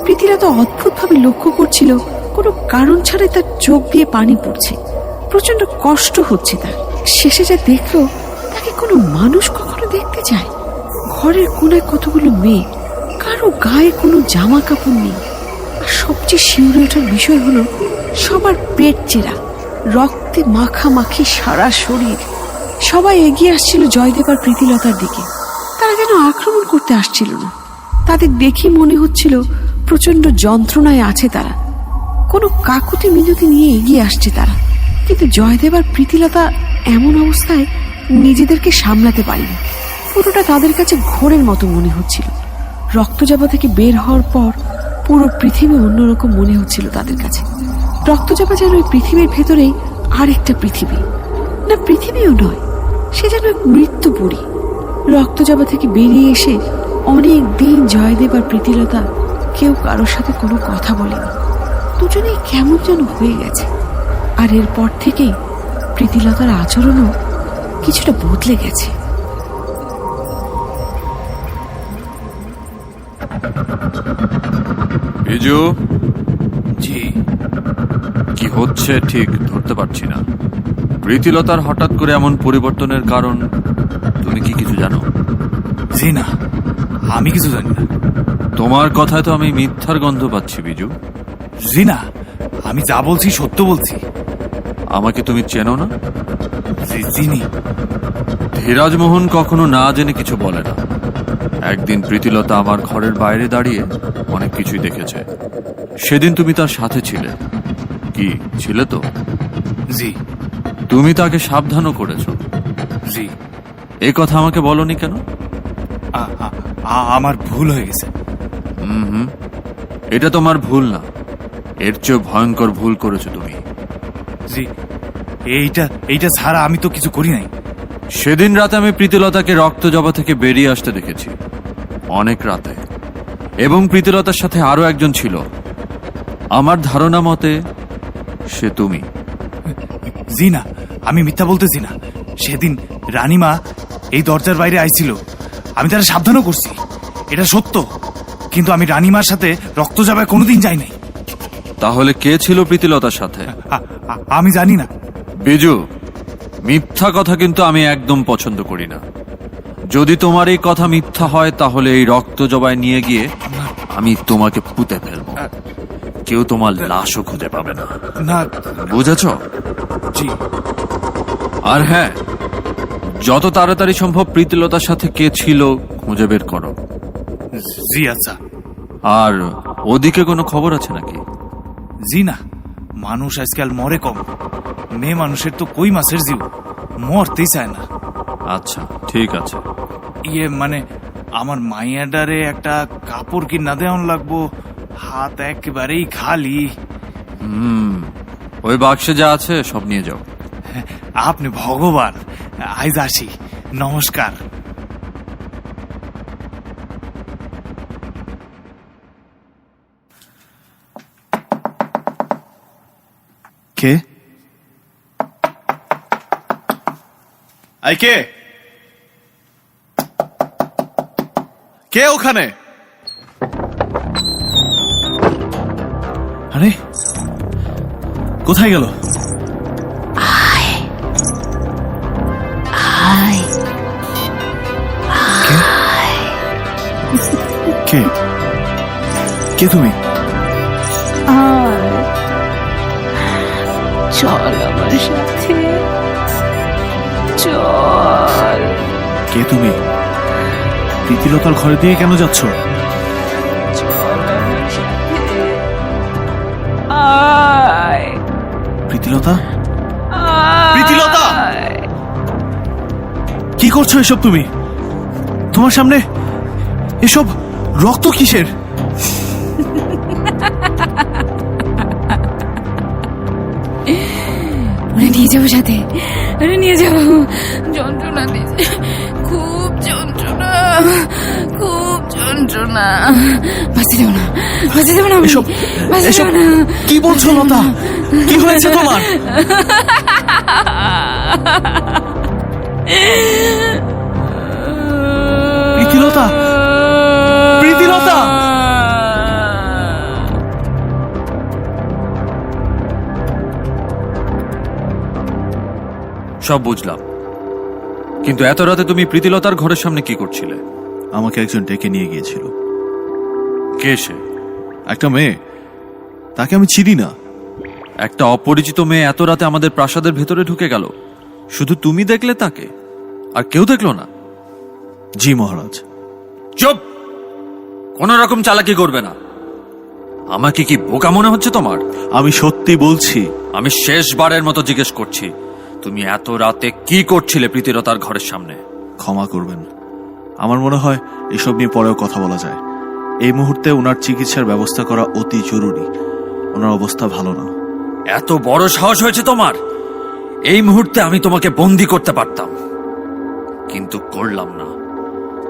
প্রীতিলতা অদ্ভুতভাবে লক্ষ্য করছিল কোনো কারণ ছাড়াই তার চোখ দিয়ে পানি পড়ছে। প্রচন্ড কষ্ট হচ্ছে তার। শেষে যা দেখলো, তাকে কোনো মানুষ কখনো দেখতে যায়? ঘরের কোনায় কতগুলো মেয়ে, কারো গায়ে কোনো জামা কাপড় নেই। আর সবচেয়ে শিউরে ওঠার বিষয় হলো সবার পেট চেরা, রক্তে মাখামাখি সারা শরীর। সবাই এগিয়ে আসছিল জয়দেব আর প্রীতিলতার দিকে। তারা যেন আক্রমণ করতে আসছিল না। তাদের দেখে মনে হচ্ছিল প্রচন্ড যন্ত্রণায় আছে তারা। কোনো কাকুতি মিনতি নিয়ে এগিয়ে আসছে তারা। কিন্তু জয়দেব আর প্রীতিলতা এমন অবস্থায় নিজেদেরকে সামলাতে পারেনি। পুরোটা তাদের কাছে ঘোরের মতো মনে হচ্ছিল। রক্তজাবা থেকে বের হওয়ার পর পুরো পৃথিবী অন্যরকম মনে হচ্ছিল তাদের কাছে। রক্তজাবা যেন ওই পৃথিবীর ভেতরেই আরেকটা পৃথিবী। না, পৃথিবীও নয়, সে যেন এক মৃত্যুপুরী। রক্তজাবা থেকে বেরিয়ে এসে অনেক দিন জয়দেব আর প্রীতিলতা কেউ কারোর সাথে কোনো কথা বলেনি। দুজনেই কেমন যেন হয়ে গেছে। আর এরপর থেকেই প্রীতিলতার আচরণও কিছুটা বদলে গেছে। বিজু, জি, কি হচ্ছে ঠিক ধরতে পারছি না। প্রীতিলতার হঠাৎ করে এমন পরিবর্তনের কারণ তুমি কি কিছু জানো? জি না, আমি কিছু জানি না। তোমার কথায় তো আমি মিথ্যার গন্ধ পাচ্ছি বিজু। জি না, আমি যা বলছি সত্য বলছি। আমাকে তুমি চেনো না? জি চিনি। ধীরাজমোহন কখনো না জেনে কিছু বলে না। একদিন প্রীতিলতা আমার ঘরের বাইরে দাঁড়িয়ে অনেক কিছুই দেখেছে। সেদিন তুমি তার সাথে ছিলে, কি ছিলে তো? জি তুমি তাকে সাবধানও করেছো। জি। এই কথা আমাকে বলনি কেন? আমার ভুল হয়ে গেছে। এটা তোমার ভুল না, এর চেয়ে ভয়ঙ্কর ভুল করেছো তুমি। জি, এইটা ছাড়া আমি তো কিছু করি নাই। সেদিন রাতে আমি প্রীতিলতাকে রক্তজবা থেকে বেরিয়ে আসতে দেখেছি, অনেক রাতে। এবং প্রীতিলতার সাথে আরো একজন ছিল। আমার ধারণা মতে সে তুমি। জি না, আমি মিথ্যা বলতেছি না। সেদিন রানীমা এই দরজার বাইরে আইছিল, আমি তারা সাবধানও করছি, এটা সত্য। কিন্তু আমি রানীমার সাথে রক্তজবায় কোনোদিন যাই নাই। তাহলে কে ছিল প্রীতিলতার সাথে? আমি জানি না। বিজু, মিথ্যা কথা কিন্তু আমি একদম পছন্দ করি না। যদি তোমার এই কথা মিথ্যা হয় তাহলে এই রক্ত জবায় নিয়ে গিয়ে আমি তোমাকে পুঁতে ফেলবো। কেউ তোমার লাশও খুঁজে পাবে না। না। বুঝেছ? জি। আর হ্যাঁ, যত তাড়াতাড়ি সম্ভব প্রীতিলতার সাথে কে ছিল খুঁজে বের করো। জি আচ্ছা। আর ওদিকে কোনো খবর আছে নাকি? জি না, মানুষ আজকাল মরে কম। মেয়ে মানুষের তো কই মাছের জীব, মরতেই চায় না। আচ্ছা ঠিক আছে। মানে আমার মাইয়াডারে একটা কাপড় কিনা দেওয়ান লাগবো, হাত একেবারেই খালি। ওই বাক্সে যা আছে সব নিয়ে যাও। আপনি ভগবান, আইজ আসি, নমস্কার। কে? কে কে ওখানে? আরে কোথায় গেল? আয় আয় কে? কে তুমি? চল আমার সাথে, চল। কে তুমি? প্রীতিলতার ঘরে দিয়ে কেন যাচ্ছ? চল আমার সাথে, আয় প্রীতিলতা? আয়। প্রীতিলতা! কি করছো এসব তুমি? তোমার সামনে এসব রক্ত কিসের? ওরে নিয়ে যাবো সাথে, ওরে নিয়ে যাবো। যন্ত্রণা দিচ্ছে, খুব যন্ত্রণা, খুব যন্ত্রণা। বাঁচতে দেবো না, বাঁচতে দেবো না, এসব বাঁচতে এসব দেবো না। কি বলছো লতা? কি হয়েছে তোমার? প্রীতিলতা! প্রীতিলতা! সব বুঝলাম, কিন্তু এত রাতে তুমি প্রীতিলতার ঘরের সামনে কি করছিলে? আমাকে একজন ডেকে নিয়ে গিয়েছিল। কে সে? একটা মেয়ে, তাকে আমি চিনি না। একটা অপরিচিত মেয়ে এত রাতে আমাদের প্রাসাদের ভেতরে ঢুকে গেল, শুধু তুমি দেখলে তাকে, আর কেউ দেখলো না? জি মহারাজ। চুপ! কোন রকম চালাকি করবে না। আমাকে কি বোকা মনে হচ্ছে তোমার? আমি সত্যি বলছি। আমি শেষবারের মতো জিজ্ঞেস করছি, তুমি এত রাতে কি করছিলে প্রীতিলতার ঘরের সামনে? ক্ষমা করবেন, আমার মনে হয় এসব নিয়ে পরেও কথা বলা যায়। এই মুহূর্তে ওনার চিকিৎসার ব্যবস্থা করা অতি জরুরি। ওনার অবস্থা ভালো না। এত বড় সাহস হয়েছে তোমার? এই মুহূর্তে আমি তোমাকে বন্দি করতে পারতাম, কিন্তু করলাম না।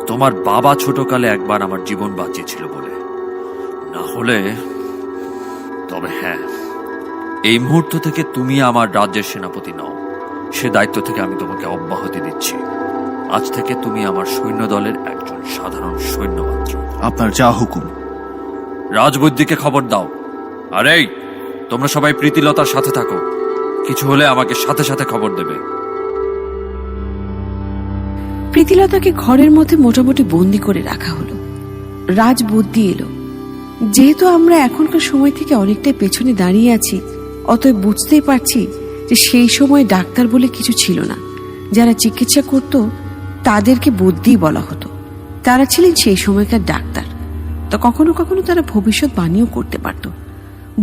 তোমার বাবা ছোটকালে একবার আমার জীবন বাঁচিয়েছিল বলে, না হলে। তবে হ্যাঁ, এই মুহূর্ত থেকে তুমি আমার রাজ্যের সেনাপতি নও, সে দায়িত্ব থেকে আমি তোমাকে অব্যাহতি দিচ্ছি। আজ থেকে তুমি আমার সৈন্য দলের একজন সাধারণ সৈন্য মাত্র। আপনার যা হুকুম। রাজবৈদ্যকে খবর দাও। আর এই, তোমরা সবাই প্রীতিলতার সাথে থাকো, কিছু হলে আমাকে সাথে সাথে খবর দেবে। প্রীতিলতাকে ঘরের মধ্যে মোটামুটি বন্দি করে রাখা হলো। রাজ বুদ্ধি এলো। যেহেতু আমরা এখনকার সময় থেকে অনেকটাই পেছনে দাঁড়িয়ে আছি, অতএব বুঝতেই পারছি যে সেই সময় ডাক্তার বলে কিছু ছিল না। যারা চিকিৎসা করত তাদেরকে বুদ্ধি বলা হতো। তারা ছিলেন সেই সময়কার ডাক্তার। তো কখনো কখনো তারা ভবিষ্যৎবাণীও করতে পারত।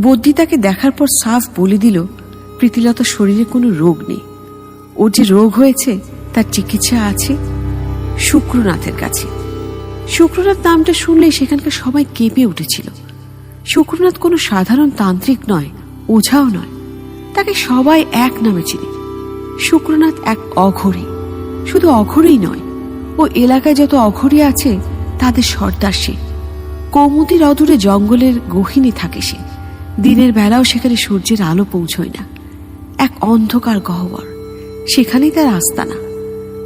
বুদ্ধি তাকে দেখার পর সাফ বলে দিল প্রীতিলতার শরীরে কোনো রোগ নেই। ওর যে রোগ হয়েছে তার চিকিৎসা আছে শুক্রনাথের কাছে। শুক্রনাথ নামটা শুনলে সেখানকার সবাই কেঁপে উঠেছিল। শুক্রনাথ কোনো সাধারণ তান্ত্রিক নয়, ওঝাও নয়। তাকে সবাই এক নামে চিনে। শুক্রনাথ এক অঘরী। শুধু অঘরী নয়, ও এলাকায় যত অঘরী আছে তাদের সর্দার সে। কৌমুদীর অদূরে জঙ্গলের গহীনে থাকে সে। দিনের বেলাও সেখানে সূর্যের আলো পৌঁছয় না। এক অন্ধকার গহ্বর, সেখানেই তার আস্তানা।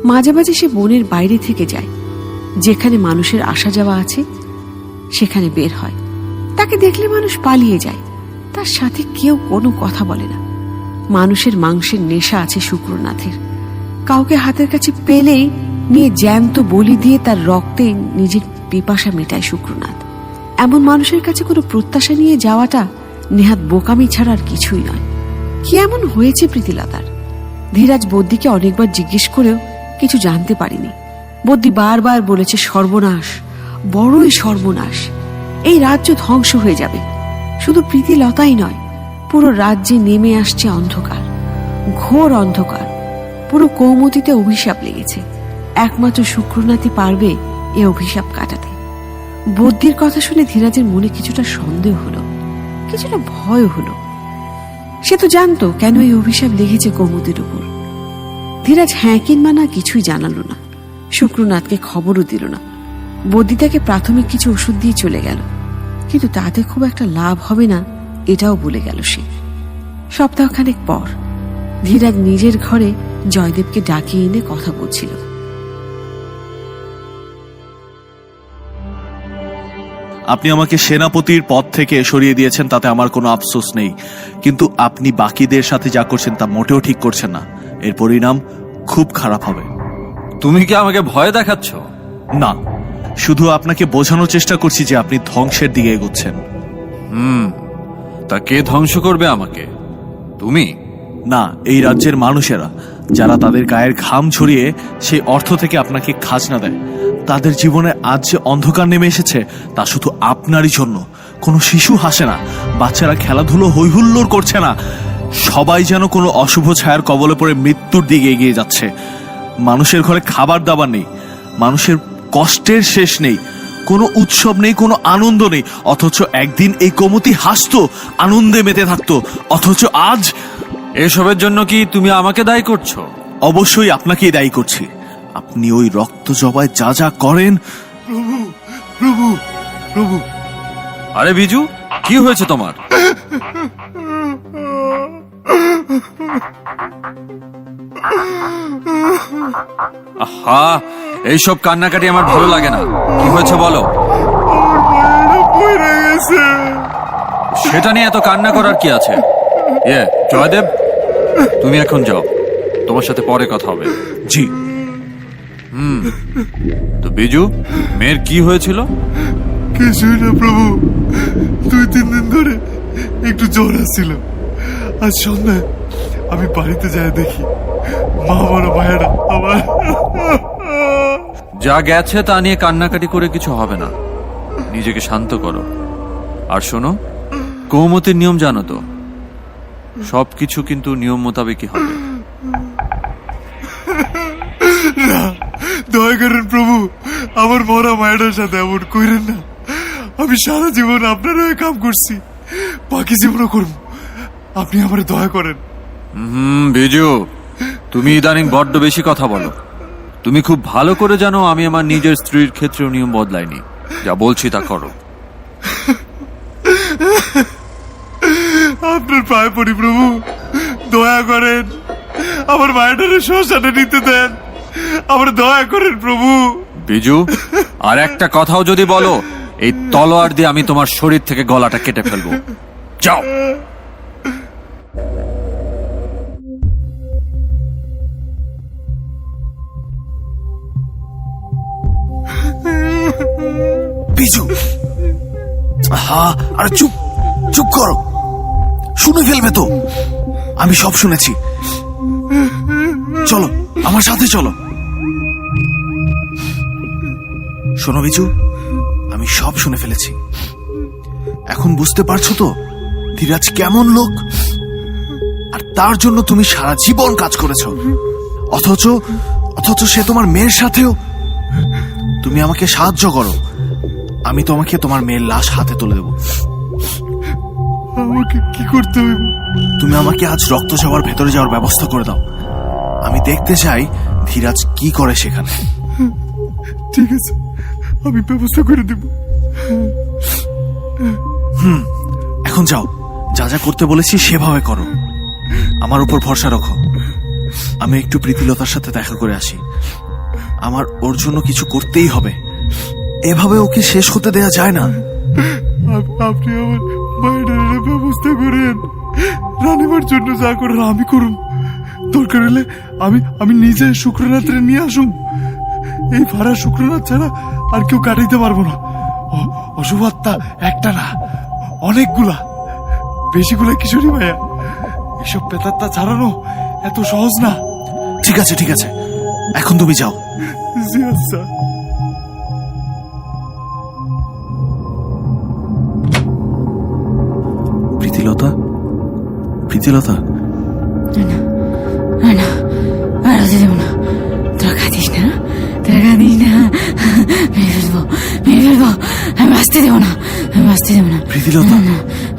মাঝে মাঝে সে বনের বাইরে থেকে যায়। যেখানে মানুষের আসা যাওয়া আছে সেখানে বের হয়। তাকে দেখলে মানুষ পালিয়ে যায়। তার সাথে কেউ কোনো কথা বলে না। মানুষের মাংসের নেশা আছে শুক্রনাথের। কাউকে হাতের কাছে পেলেই নিয়ে জ্যান্ত বলি দিয়ে তার রক্তে নিজের পিপাসা মেটায় শুক্রনাথ। এমন মানুষের কাছে কোনো প্রত্যাশা নিয়ে যাওয়াটা নেহাত বোকামি ছাড়া আর কিছুই নয়। কি এমন হয়েছে প্রীতিলতার? ধীরাজ বদ্যিকে অনেকবার জিজ্ঞেস করেও কিছু জানতে পারিনি। বদ্যি বারবার বলেছে সর্বনাশ, বড়ই সর্বনাশ। এই রাজ্য ধ্বংস হয়ে যাবে। শুধু প্রীতিলতাই নয়, পুরো রাজ্যে নেমে আসছে অন্ধকার, ঘোর অন্ধকার। পুরো কৌমুদীতে অভিশাপ লেগেছে। একমাত্র শুক্রনাথই পারবে এ অভিশাপ কাটাতে। বদ্যির কথা শুনে ধীরাজের মনে কিছুটা সন্দেহ হলো, কিছুটা ভয় হলো। সে তো জানতো কেন এই অভিশাপ লেগেছে কৌমুদীর উপর। ধীরাজ হ্যাঁ কিংবা না কিছুই জানালো না। শুক্রনাথকে খবরও দিল না। বদ্যি তাকে প্রাথমিক কিছু ওষুধ দিয়ে চলে গেল, কিন্তু তাতে খুব একটা লাভ হবে না এটাও বলে গেল সে। সপ্তাহখানেক পর ধীরাজ নিজের ঘরে জয়দেবকে ডাকিয়ে এনে কথা বলছিল। আপনি আমাকে সেনাপতির পদ থেকে সরিয়ে দিয়েছেন, তাতে আমার কোনো আফসোস নেই। কিন্তু আপনি বাকিদের সাথে যা করছেন তা মোটেও ঠিক করছেন না। এর পরিণাম খুব খারাপ হবে। তুমি কি আমাকে ভয় দেখাচ্ছ? না, শুধু আপনাকে বোঝানোর চেষ্টা করছি যে আপনি ধ্বংসের দিকে এগোচ্ছেন। তা কে ধ্বংস করবে আমাকে? তুমি? না, এই রাজ্যের মানুষেরা, যারা তাদের গায়ের ঘাম ছড়িয়ে সেই অর্থ থেকে আপনাকে খাজনা দেয়। তাদের জীবনে আজ যে অন্ধকার নেমে এসেছে তা শুধু আপনারই জন্য। কোনো শিশু হাসে না, বাচ্চারা খেলাধুলো হৈহুল্লোড় করছে না। সবাই যেন কোনো অশুভ ছায়ার কবলে পড়ে মৃত্যুর দিকে এগিয়ে যাচ্ছে। মানুষের ঘরে খাবার দাবার নেই, মানুষের কষ্টের শেষ নেই, কোনো উৎসব নেই, কোনো আনন্দ নেই। অথচ একদিন এই কৌমুদী হাসতো, আনন্দে মেতে থাকতো। অথচ আজ এসবের জন্য কি তুমি আমাকে দায়ী করছো? অবশ্যই আপনাকেই দায়ী করছি। আপনি ওই রক্ত জবায় যা যা করেন। প্রভু প্রভু প্রভু আরে বিজু, কি হয়েছে তোমার? আহা, এইসব কান্নাকাটি আমার ভালো লাগে না। কি হয়েছে বলো। সেটা নিয়ে এত কান্না করার কি আছে? জয়দেব, তুমি এখন যাও, তোমার সাথে পরে কথা হবে। জি। তো বিজু, মেয়ের কি হয়েছিল? কিছুই না প্রভু, 2-3 দিন ধরে একটু জ্বর আসছিল। আজ সন্ধ্যায় আমি বাড়িতে যাই, দেখি মা বড় ভাইয়েরা আমার। যা গেছে তা নিয়ে কান্নাকাটি করে কিছু হবে না। নিজেকে শান্ত করো। আর শোনো, কৌমতির নিয়ম জানো তো, সবকিছু কিন্তু নিয়ম মোতাবেকই হবে। দয়া করেন প্রভু, আমার মরা মায়ের সাথে এমন করেন না। আমি সারা জীবন আপনার হয়ে কাম করছি, বাকি জীবনও করব। আপনি আমার দয়া করেন। বিজু, তুমি ইদানিং বড্ড বেশি কথা বলো। তুমি খুব ভালো করে জানো আমি আমার নিজের স্ত্রীর ক্ষেত্রেও নিয়ম বদলাইনি। যা বলছি তা করো। আপনার পায়ে পড়ি প্রভু, দয়া করেন, আমার মায়ের শ্মশানে নিতে দেন। আমার দয়া করেন প্রভু। বিজু, আর একটা কথাও যদি বলো, এই তলোয়ার দিয়ে আমি তোমার শরীর থেকে গলাটা কেটে ফেলবো। যাও। বিজু, হ্যাঁ, আরে চুপ চুপ করো, শুনে ফেলবে তো। আমি সব শুনেছি, চলো আমার সাথে চলো। শোনো বিজু, আমি সব শুনে ফেলেছি। এখন বুঝতে পারছো তো ধীরাজ কেমন লোক, আর তার জন্য তুমি সারা জীবন কাজ করেছো, অথচ অথচ সে তোমার মেয়ের সাথেও। তুমি আমাকে সাহায্য করো, আমি তোমাকে তোমার মেয়ের লাশ হাতে তুলে দেব। আমাকে কি করতে হবে? তুমি আমাকে আজ রক্তসভার ভেতরে যাওয়ার ব্যবস্থা করে দাও। আমি দেখতে চাই ধীরাজ কি করে সেখানে। ঠিক আছে, আমি ব্যবস্থা করে দেব। এখন যাও, যা যা করতে বলেছি সেভাবে করো, আমার উপর ভরসা রাখো। আমি একটু প্রীতিলতার সাথে দেখা করে আসি, আমার ওর জন্য কিছু করতেই হবে, এভাবে ওকে শেষ হতে দেয়া যায় না। আপনি আমার মায়ের ব্যবস্থা করেন, রানিমার জন্য যা করেন আমি করুন। দরকার হলে আমি নিজে শুক্রনাথ নিয়ে আসুন। এই ভাড়া শুক্রনাথ ছাড়া আর কেউ কাটাইতে পারবো না। অশুভ আত্মা একটা না, অনেকগুলা, বেশিগুলা কিশোরী ভাইয়া। এসব পেতাত্তা ছাড়ানো এত সহজ না। ঠিক আছে ঠিক আছে, এখন তুমি যাও। জি আচ্ছা। প্রীতিলতা, প্রীতিলতা, আর হতে দেবো না। তোরা কাঁদিস না, তোরা কাঁদিস না, মেরে ফেলবো, মেরে ফেলবো। আমি বাঁচতে দেবো না, আমি বাঁচতে দেবো না। প্রীতিলতা,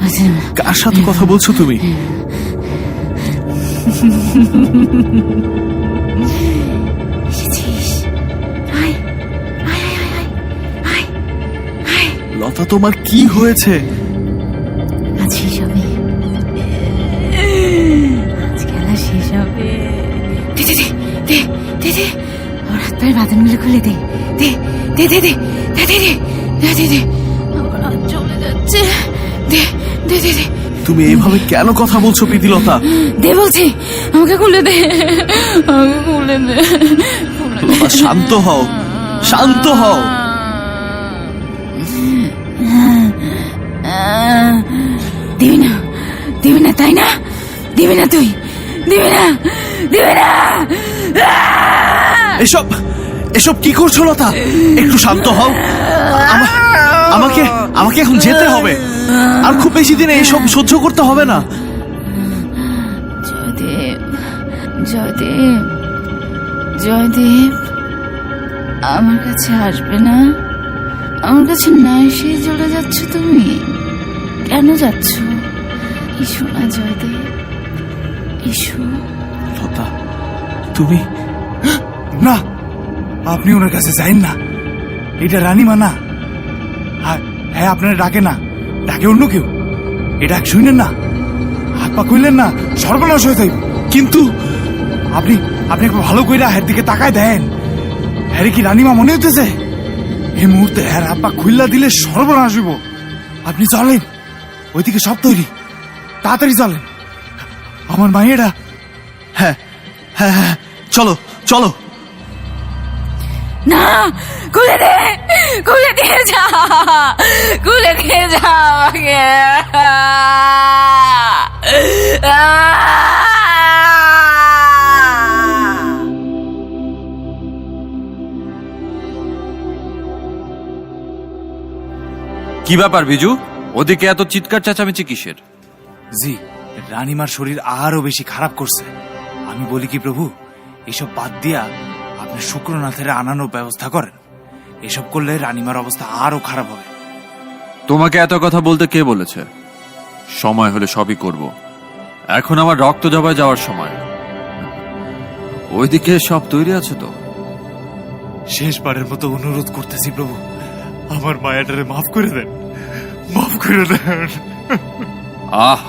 বাঁচতে দেবো না। কার সাথে কথা বলছো তুমি? এসেছিস? আয়, আয়, আয়, আয়, আয়, আয়। লতা, তোমার কি হয়েছে? আজ শেষ হবে, আজ খেলা শেষ হবে। দে দে দে দে দে দে, আমার হাত পায়ের বাঁধনগুলো খুলে দে, দে দে দে দে দে দে দে দে দে দে, আমার হাত চলে যাচ্ছে, দে দে দে দে। তুমি এইভাবে কেন কথা বলছো প্রীতিলতা? দে বলছি, আমাকে খুলে দে, আমাকে খুলে দে, খুলে দে। লতা, শান্ত হও, শান্ত হও। দিবি না, দিবি না, তাই না? দিবি না তুই, দিবি না, দিবি না। এসব এসব কি করছো লতা? একটু শান্ত হও। আমাকে আমাকে এখন যেতে হবে, আর খুব বেশি দিনে এসব সহ্য করতে হবে না। জয়দেব, জয়দেব, জয়দেব, আমার কাছে আসবে না? আমার কাছে না এসে চলে যাচ্ছ তুমি? কেন যাচ্ছ? এসো না জয়দেব, এসো। লতা, তুমি না, আপনি ওনার কাছে যাইন না। এটা রানীমা না। হ্যাঁ, আপনারা ডাকে না, ডাকে অন্য কেউ। এটা শুনেন না, হাত পা খুললেন না, সর্বনাশ হয়ে যাইব। কিন্তু আপনি আপনি একটু ভালো কইরা হ্যার দিকে তাকায় দেন। হ্যারে কি রানীমা মনে হইতেছে? এই মুহূর্তে হ্যার হাত পা খুললা দিলে সর্বনাশ হইব। আপনি চলেন, ওইদিকে সব তৈরি, তাড়াতাড়ি চলেন। আমার মায়েরা। হ্যাঁ হ্যাঁ হ্যাঁ, চলো চলো। না, খুলে দে, খুলে দিয়ে যা, খুলে দিয়ে যা আমাকে। কি ব্যাপার বিজু, ওদিকে এত চিৎকার চেঁচামেচি কিসের? জি, রানীমার শরীর আরো বেশি খারাপ করছে। আমি বলি কি প্রভু, এসব বাদ দিয়া আপনি শুক্রনাথের আনানোর ব্যবস্থা করেন। এসব করলে রানীমার অবস্থা আরো খারাপ হবে। তোমাকে এত কথা বলতে কে বলেছে? সময় হলে সবই করব, এখন আমার রক্ত জবায় যাওয়ার সময়। ওইদিকে সব তৈরি আছে তো? শেষবারের মতো অনুরোধ করতেছি প্রভু, আমার মায়াটারে মাফ করে দেন, মাফ করে দেন। আহ,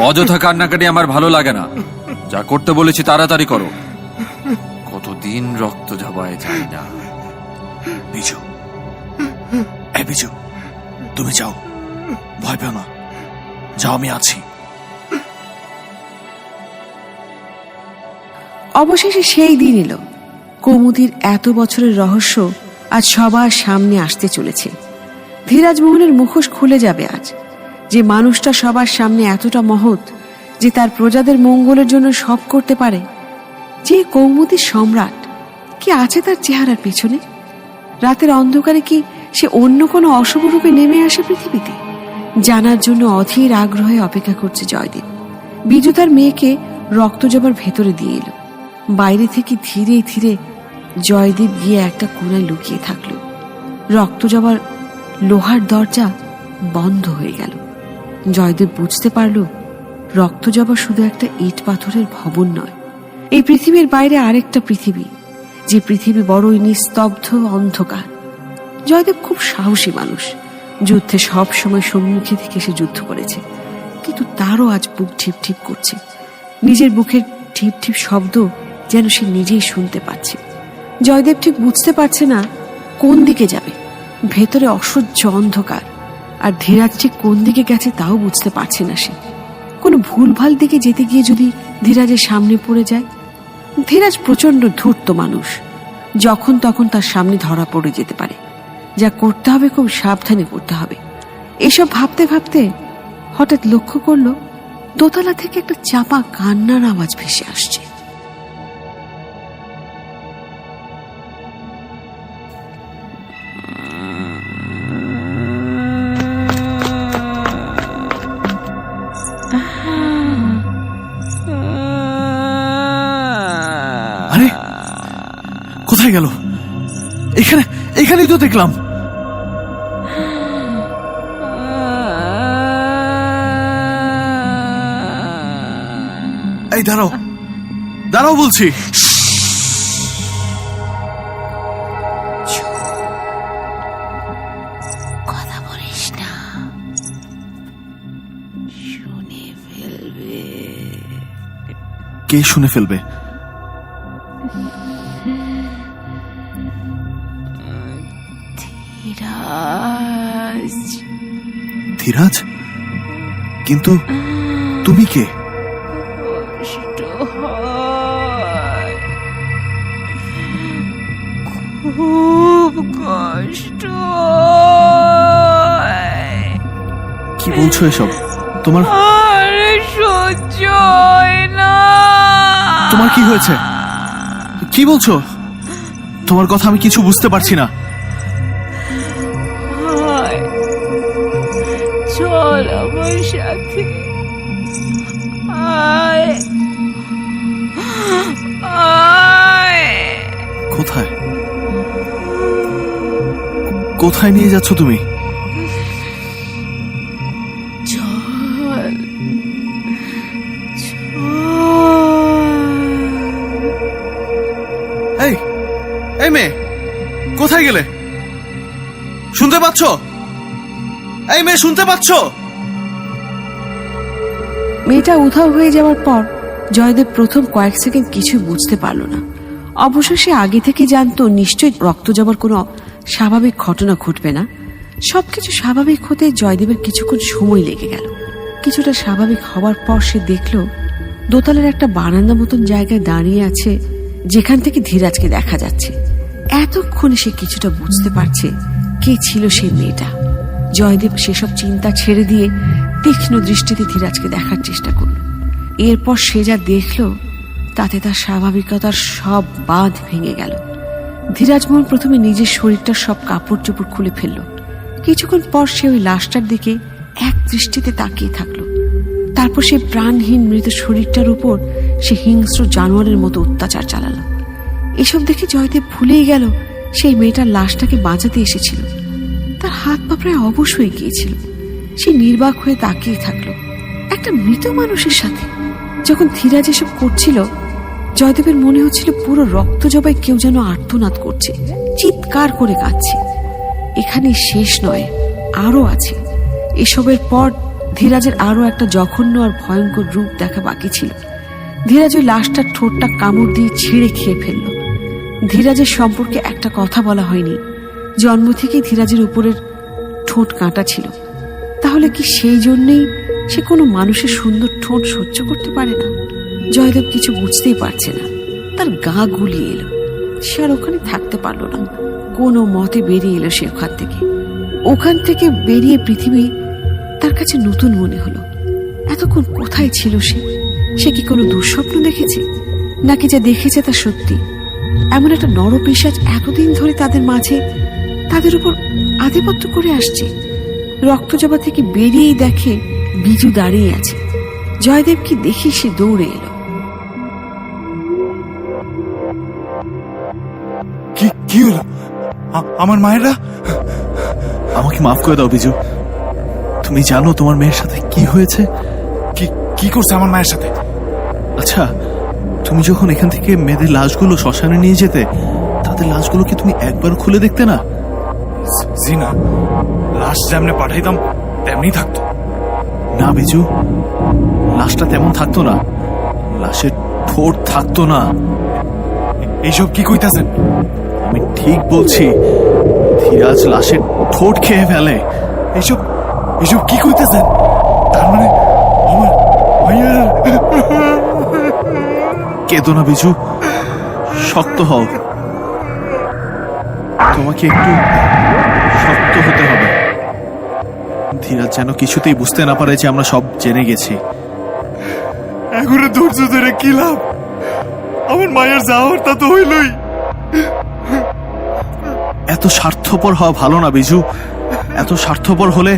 অযথা কান্নাকাটি আমার ভালো লাগে না। যা করতে বলেছি তাড়াতাড়ি করো, কতদিন রক্ত ঝাবায় যায় না। বিজু, এ বিজু, তুমি যাও, ভয় পেও না, যাও, আমি আছি। অবশেষে সেই দিন এলো। কৌমুদীর এত বছরের রহস্য আজ সবার সামনে আসতে চলেছে। ধীরাজমোহনের মুখোশ খুলে যাবে আজ। যে মানুষটা সবার সামনে এতটা মহৎ, যে তার প্রজাদের মঙ্গলের জন্য সব করতে পারে, যে কৌমুদীর সম্রাট, কি আছে তার চেহারার পেছনে? রাতের অন্ধকারে কি সে অন্য কোনো অশুভ রূপে নেমে আসে পৃথিবীতে? জানার জন্য অধীর আগ্রহে অপেক্ষা করছে জয়দেব। বিজু তার মেয়েকে রক্তজবার ভেতরে দিয়ে এলো। বাইরে থেকে ধীরে ধীরে জয়দেব গিয়ে একটা কোণায় লুকিয়ে থাকলো। রক্তজবার লোহার দরজা বন্ধ হয়ে গেল। জয়দেব বুঝতে পারল রক্তজবা শুধু একটা ইট পাথরের ভবন নয়, এই পৃথিবীর বাইরে আরেকটা পৃথিবী, যে পৃথিবী বড়ই নিস্তব্ধ অন্ধকার। জয়দেব খুব সাহসী মানুষ, যুদ্ধে সব সময় সম্মুখে থেকে সে যুদ্ধ করেছে, কিন্তু তারও আজ বুক ঠিপ ঠিপ করছে। নিজের বুকের ঠিপ ঠিপ শব্দ যেন সে নিজেই শুনতে পাচ্ছে। জয়দেব ঠিক বুঝতে পারছে না কোন দিকে যাবে। ভেতরে অসহ্য অন্ধকার, আর ধীরাজ ঠিক কোন দিকে গেছে তাও বুঝতে পারছে না সে। কোনো ভুলভাল দিকে যেতে গিয়ে যদি ধীরাজের সামনে পড়ে যায়। ধীরাজ প্রচন্ড ধূর্ত মানুষ, যখন তখন তার সামনে ধরা পড়ে যেতে পারে। যা করতে হবে খুব সাবধানে করতে হবে। এসব ভাবতে ভাবতে হঠাৎ লক্ষ্য করলো দোতলা থেকে একটা চাপা কান্নার আওয়াজ ভেসে আসছে। আরে কোথায় গেল? এখানেই তো দেখলাম। এই দাঁড়াও, দাঁড়াও বলছি। কথা বলিস না, শুনে ফেলবে। কে শুনে ফেলবে? ধীরাজ। ধীরাজ? কিন্তু তুমি কে? কষ্ট হয়, খুব কষ্ট হয়। কি বলছো এসব? তোমার আরে সহ্য হয় না। তোমার কি হয়েছে? কি বলছো? তোমার কথা আমি কিছু বুঝতে পারছি না। আয়, চল আমার সাথে। আয় আয়। কোথায়? কোথায় নিয়ে যাচ্ছ তুমি? চল এই এই মেয়ে, কোথায় গেলে? শুনতে পাচ্ছ? এই মেয়ে, শুনতে পাচ্ছ? মেয়েটা উধাও হয়ে যাওয়ার পর জয়দেব প্রথম কয়েক সেকেন্ড কিছু বুঝতে পারল না। অবশ্য সে আগে থেকে জানতো নিশ্চয়ই রক্ত যাবার কোনো স্বাভাবিক ঘটনা ঘটবে না। সবকিছু স্বাভাবিক হতে জয়দেবের কিছুক্ষণ সময় লেগে গেল। কিছুটা স্বাভাবিক হওয়ার পর সে দেখল দোতলার একটা বারান্দা মতন জায়গায় দাঁড়িয়ে আছে, যেখান থেকে ধীরাজকে দেখা যাচ্ছে। এতক্ষণে সে কিছুটা বুঝতে পারছে কে ছিল সেই মেয়েটা। জয়দেব সেসব চিন্তা ছেড়ে দিয়ে তীক্ষ্ণ দৃষ্টিতে ধীরাজকে দেখার চেষ্টা করল। এরপর সে যা দেখল তাতে তার স্বাভাবিকতার সব বাঁধ ভেঙে গেল। ধীরাজমোহন প্রথমে নিজের শরীরটার সব কাপড় চোপড় খুলে ফেলল। কিছুক্ষণ পর সে ওই লাশটার দিকে এক দৃষ্টিতে তাকিয়ে থাকলো। তারপর সে প্রাণহীন মৃত শরীরটার উপর সে হিংস্র জানোয়ারের মতো অত্যাচার চালালো। এসব দেখে জয়দেব ভুলেই গেল সেই মেয়েটার লাশটাকে বাঁচাতে এসেছিল। তার হাত পা প্রায় অবশ হয়ে গিয়েছিল। সে নির্বাক হয়ে তাকিয়ে থাকলো একটা মৃত মানুষের সাথে। যখন ধীরাজ এসব করছিল, জয়দেবের মনে হচ্ছিল পুরো রক্ত জবাই কেউ যেন আর্তনাদ করছে, চিৎকার করে কাঁদছে। এখানে শেষ নয়, আরো আছে। এসবের পর ধীরাজের আরো একটা জঘন্য আর ভয়ঙ্কর রূপ দেখা বাকি ছিল। ধীরাজ ওই লাশটার ঠোঁটটা কামড় দিয়ে ছিঁড়ে খেয়ে ফেলল। ধীরাজের সম্পর্কে একটা কথা বলা হয়নি। জন্ম থেকেই ধীরাজের উপরের ঠোঁট কাঁটা ছিল। তাহলে কি সেই জন্যেই সে কোনো মানুষের সুন্দর ঠোঁট সহ্য করতে পারে না? জয়দেব কিছু বুঝতেই পারছে না। তার গা গুলিয়ে এলো। সে আর ওখানে থাকতে পারল না। কোনো মতে বেরিয়ে এলো সে ওখান থেকে। ওখান থেকে বেরিয়ে পৃথিবী তার কাছে নতুন মনে হলো। এতক্ষণ কোথায় ছিল সে? সে কি কোনো দুঃস্বপ্ন দেখেছে, নাকি যা দেখেছে তা সত্যি? এমন একটা নরপিশাচ এতদিন ধরে তাদের মাঝে, তাদের উপর আধিপত্য করে আসছে। রক্তজবা থেকে বেরিয়েই দেখে বিজু দাঁড়িয়ে আছে। জয়দেবকে দেখে সে দৌড়ে এলো। কি কি হলো? আমার মায়েরা? আমাকে মাফ করে দাও বিজু। তুমি জানো তোমার মেয়ের সাথে কি হয়েছে? কি কি করছে আমার মায়ের সাথে? আচ্ছা, তুমি যখন এখান থেকে মেয়েদের লাশগুলো শ্মশানে নিয়ে যেতে, তাদের লাশগুলো কি তুমি একবার খুলে দেখতে না? জি না, লাশ যেমনে পাঠাইতাম তেমনি থাকতো। না বিজু, লাশটা তেমন থাকতো না, লাশের ঠোঁট থাকতো না। এইসব কি কইতাছেন? আমি ঠিক বলছি, ধীরাজ লাশের ঠোঁট খেয়ে ফেলে। এইসব এইসব কি কইতাছেন? তার মানে আমার মায়েরা? কেঁদো না বিজু, শক্ত হও। তোমাকে একটু শক্ত হতে হবে। ধীরাজ যেন কিছুতেই বুঝতে না পারে যে আমরা সব জেনে গেছি। এখন ধৈর্য ধরে কি লাভ? আমার মায়ের যাওয়ার তা তো হইলই। এত স্বার্থপর হওয়া ভালো না বিজু। এত স্বার্থপর হলে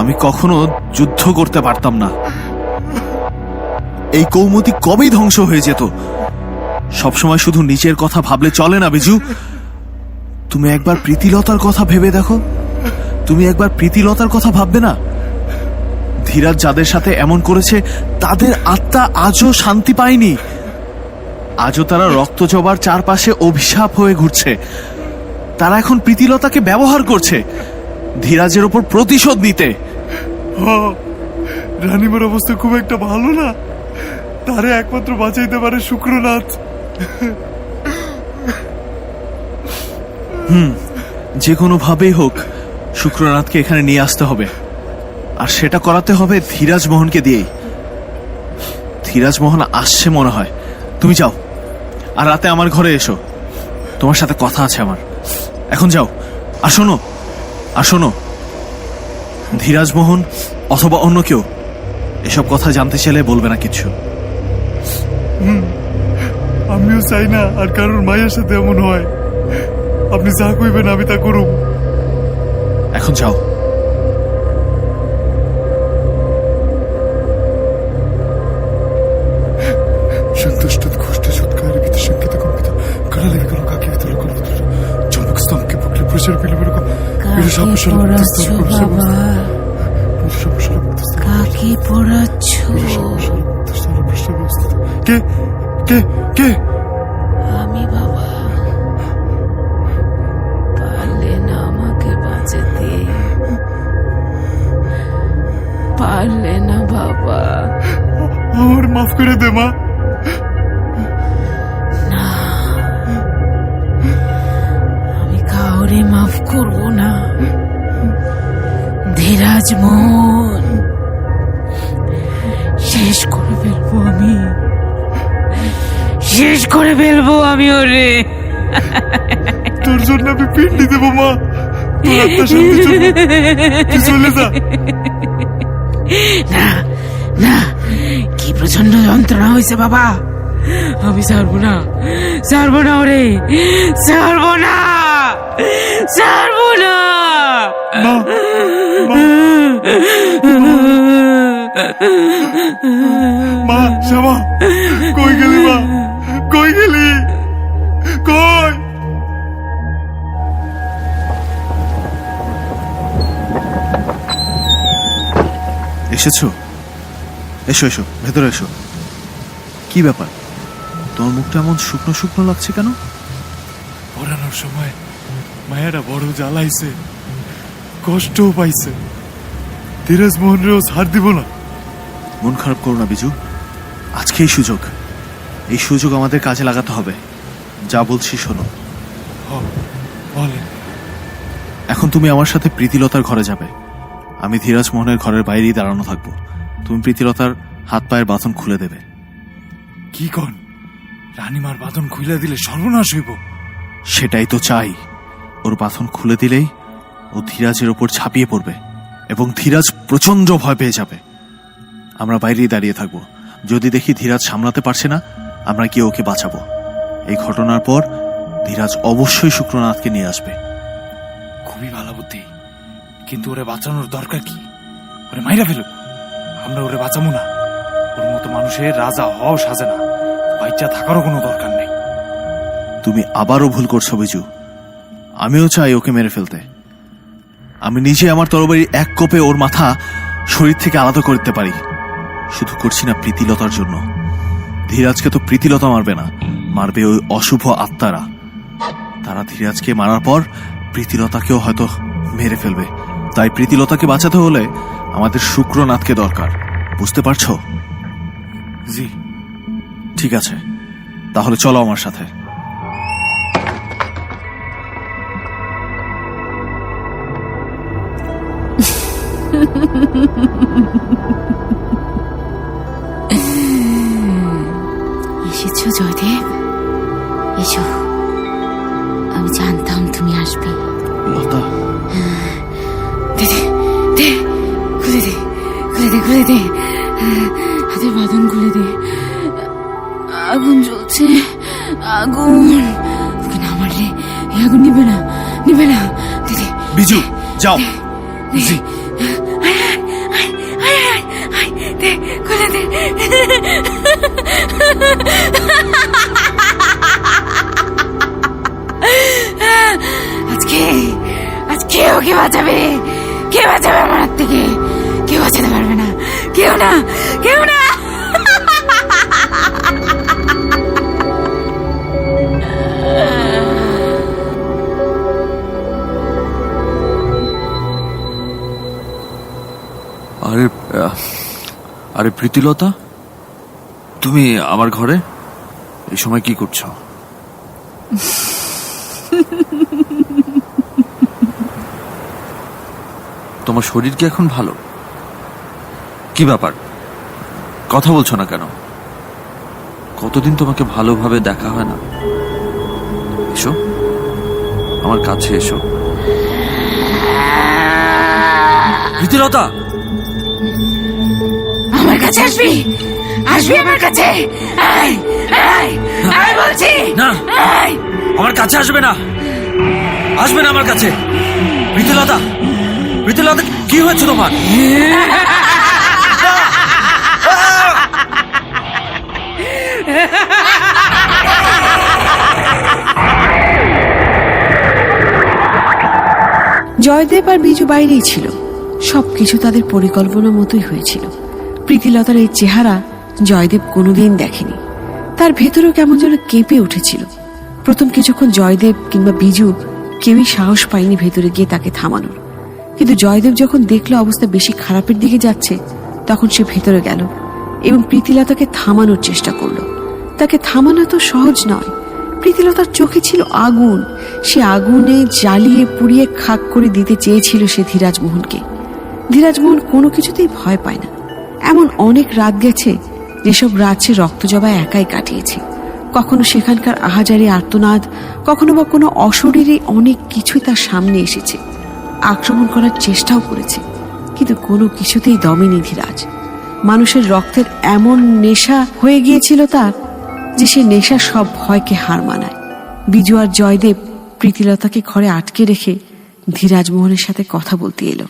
আমি কখনো যুদ্ধ করতে পারতাম না। এই কৌমতি কবেই ধ্বংস হয়ে যেত। সবসময় শুধু নিজের কথা ভাবলে চলে না বিজু। তুমি একবার প্রীতিলতার কথা ভেবে দেখো। তুমি একবার প্রীতিলতার কথা ভাববে না? ধীরাজ যাদের সাথে এমন করেছে, তাদের আত্মা আজও শান্তি পায়নি। আজও তারা রক্তজবার চারপাশে অভিশাপ হয়ে ঘুরছে। তারা এখন প্রীতিলতাকে ব্যবহার করছে ধীরাজের ওপর প্রতিশোধ নিতে। রানীমার অবস্থা খুব একটা ভালো না। তারে একমাত্র বাঁচাইতে পারে শুক্রনাথ। যে কোনো ভাবেই হোক শুক্রনাথকে এখানে নিয়ে আসতে হবে, আর সেটা করাতে হবে ধীরাজ মোহনকে দিয়েই। ধীরাজ মোহন আসছে মনে হয়। তুমি যাও, আর রাতে আমার ঘরে এসো। তোমার সাথে কথা আছে আমার। এখন যাও। আর শোনো, আর শোনো, ধীরাজ মোহন অথবা অন্য কেউ এসব কথা জানতে চাইলে বলবে না কিচ্ছু। আমিও চাই না আর কারোর মায়ের সাথে এমন হয়। আপনি যা কইবেন আমি তা করব। এখন যাও। সন্তুষ্ট ঘোষ্ট সৎকার ভিতর সংকেত কম্পিত করা লেগে গেল কাকে ভিতর কল্পিত চম্পক স্তম্ভকে পকলে প্রসার পেলে বড় কাকে পড়াচ্ছ? কে কে কে? আমি বাবা। পারলে না আমাকে বাঁচাতে? পারলে না বাবা? আমার মাফ করে দে মা। না, আমি কাউরে মাফ করব না। ধীরাজ মোহন শেষ করে ফেলবো আমি, শেষ করে ফেলবো আমি ওরে। তোর জন্য আমি পিন্ডি দেবো মা। তোর আত্মা শান্তির জন্য তুই চলে যা। না না, কি প্রচন্ড যন্ত্রণা হয়েছে বাবা। আমি ছাড়বো না, ছাড়বো না ওরে, ছাড়বো না, ছাড়বো না। মা মা শ্যামা, কই গেলি মা? কই গেলি? কই? এসেছো? এসো এসো, ভেতরে এসো। কি ব্যাপার, তোমার মুখটা এমন শুকনো শুকনো লাগছে কেন? পড়ানোর সময় মায়েরা বড় জ্বালাইছে, কষ্টও পাইছে। ধীরাজ মোহনরেও ছাড় দিব না। মন খারাপ করো না বিজু, আজকেই সুযোগ। এই সুযোগ আমাদের কাজে লাগাতে হবে। যা বলছি শোনো। বলেন। এখন তুমি আমার সাথে প্রীতিলতার ঘরে যাবে। আমি ধীরাজ মোহনের ঘরের বাইরেই দাঁড়ানো থাকবো। তুমি প্রীতিলতার হাত পায়ের বাঁধন খুলে দেবে। কি কন? রানীমার বাঁধন খুলে দিলে সর্বনাশ হইব। সেটাই তো চাই। ওর বাঁধন খুলে দিলেই ও ধীরাজের ওপর ঝাঁপিয়ে পড়বে এবং ধীরাজ প্রচন্ড ভয় পেয়ে যাবে। আমরা বাইরেই দাঁড়িয়ে থাকবো। যদি দেখি ধীরাজ সামলাতে পারছে না, আমরা গিয়ে ওকে বাঁচাবো। এই ঘটনার পর ধীরাজ অবশ্যই শুক্রনাথকে নিয়ে আসবে। খুবই ভালো বুদ্ধি, কিন্তু ওরে বাঁচানোর দরকার কি? ওরে মাইরা ফেলুক, আমরা ওরে বাঁচাবো না। ওর মতো মানুষের রাজা হওয়াও সাজে না, বাচ্চা থাকারও কোনো দরকার নেই। তুমি আবারও ভুল করছো বিজু। আমিও চাই ওকে মেরে ফেলতে। আমি নিজে আমার তরবারি এক কোপে ওর মাথা শরীর থেকে আলাদা করতে পারি। শুধু করছি না প্রীতিলতার জন্য। ধীরাজকে তো প্রীতিলতা মারবে না, মারবে ওই অশুভ আত্মারা। তারা ধীরাজকে মারার পর প্রীতিলতাকেও হয়তো মেরে ফেলবে। তাই প্রীতিলতাকে বাঁচাতে হলে আমাদের শুক্রনাথকে দরকার। বুঝতে পারছো? জি। ঠিক আছে, তাহলে চলো আমার সাথে। এসেছো জয়দেব, এসো। আমি জানতাম তুমি আসবে। লতা, দে দে দে, খুলে দে, খুলে দে, খুলে দে, হাতের বাঁধন খুলে দে। আগুন জ্বলছে, আগুন। ওকে না মারলে এই আগুন নিবে না, নিবে না। দে দে বিজু, যাও। জি। দে, খুলে দে। আজকে আজকে ওকে বাঁচাবে। কে বাঁচাবে আমার হাত থেকে? কেউ বাঁচাতে পারবে না, কেউ না, কেউ না। আরে আরে প্রীতিলতা, তুমি আমার ঘরে এই সময় কি করছো? তোমার শরীর কি এখন ভালো? কি ব্যাপার, কথা বলছো না কেন? কতদিন তোমাকে ভালোভাবে দেখা হয় না। এসো আমার কাছে, এসো। প্রীতিলতা, আমার কাছে আসবি, আসবি আমার কাছে। আয়, আয়, আয় বলছি। না, আয়। আমার কাছে আসবে না, আসবে না আমার কাছে। প্রীতিলতা, প্রীতিলতা, কি হয়েছে তোমার? জয়দেব আর বিজু বাইরেই ছিল। সবকিছু তাদের পরিকল্পনা মতোই হয়েছিল। প্রীতিলতার এই চেহারা জয়দেব কোনোদিন দেখেনি। তার ভেতরেও কেমন যেন কেঁপে উঠেছিল। প্রথম কিছুক্ষণ জয়দেব কিংবা বিজু কেউই সাহস পায়নি ভেতরে গিয়ে তাকে থামানোর। কিন্তু জয়দেব যখন দেখলো অবস্থা বেশি খারাপের দিকে যাচ্ছে, তখন সে ভেতরে গেল এবং প্রীতিলতাকে থামানোর চেষ্টা করলো। তাকে থামানো তো সহজ নয়। প্রীতিলতার চোখে ছিল আগুন। সে আগুনে জ্বালিয়ে পুড়িয়ে খাক করে দিতে চেয়েছিল সে ধীরাজমোহনকে। ধীরাজমোহন কোনো কিছুতেই ভয় পায় না। এমন অনেক রাত গেছে যেসব রাত সে রক্তজবায় একাই কাটিয়েছে। কখনো সেখানকার আহাজারি আর্তনাদ, কখনো বা কোনো অশরীরী অনেক কিছুই তার সামনে এসেছে। আক্রমণ করার চেষ্টাও করেছে, কিন্তু কোনো কিছুতেই দমেনি ধীরাজ। মানুষের রক্তের এমন নেশা হয়ে গিয়েছিল তার যে সে নেশা সব ভয়কে হার মানায়। বিজু আর জয়দেব প্রীতিলতাকে ঘরে আটকে রেখে ধীরাজমোহনের সাথে কথা বলতে এলো।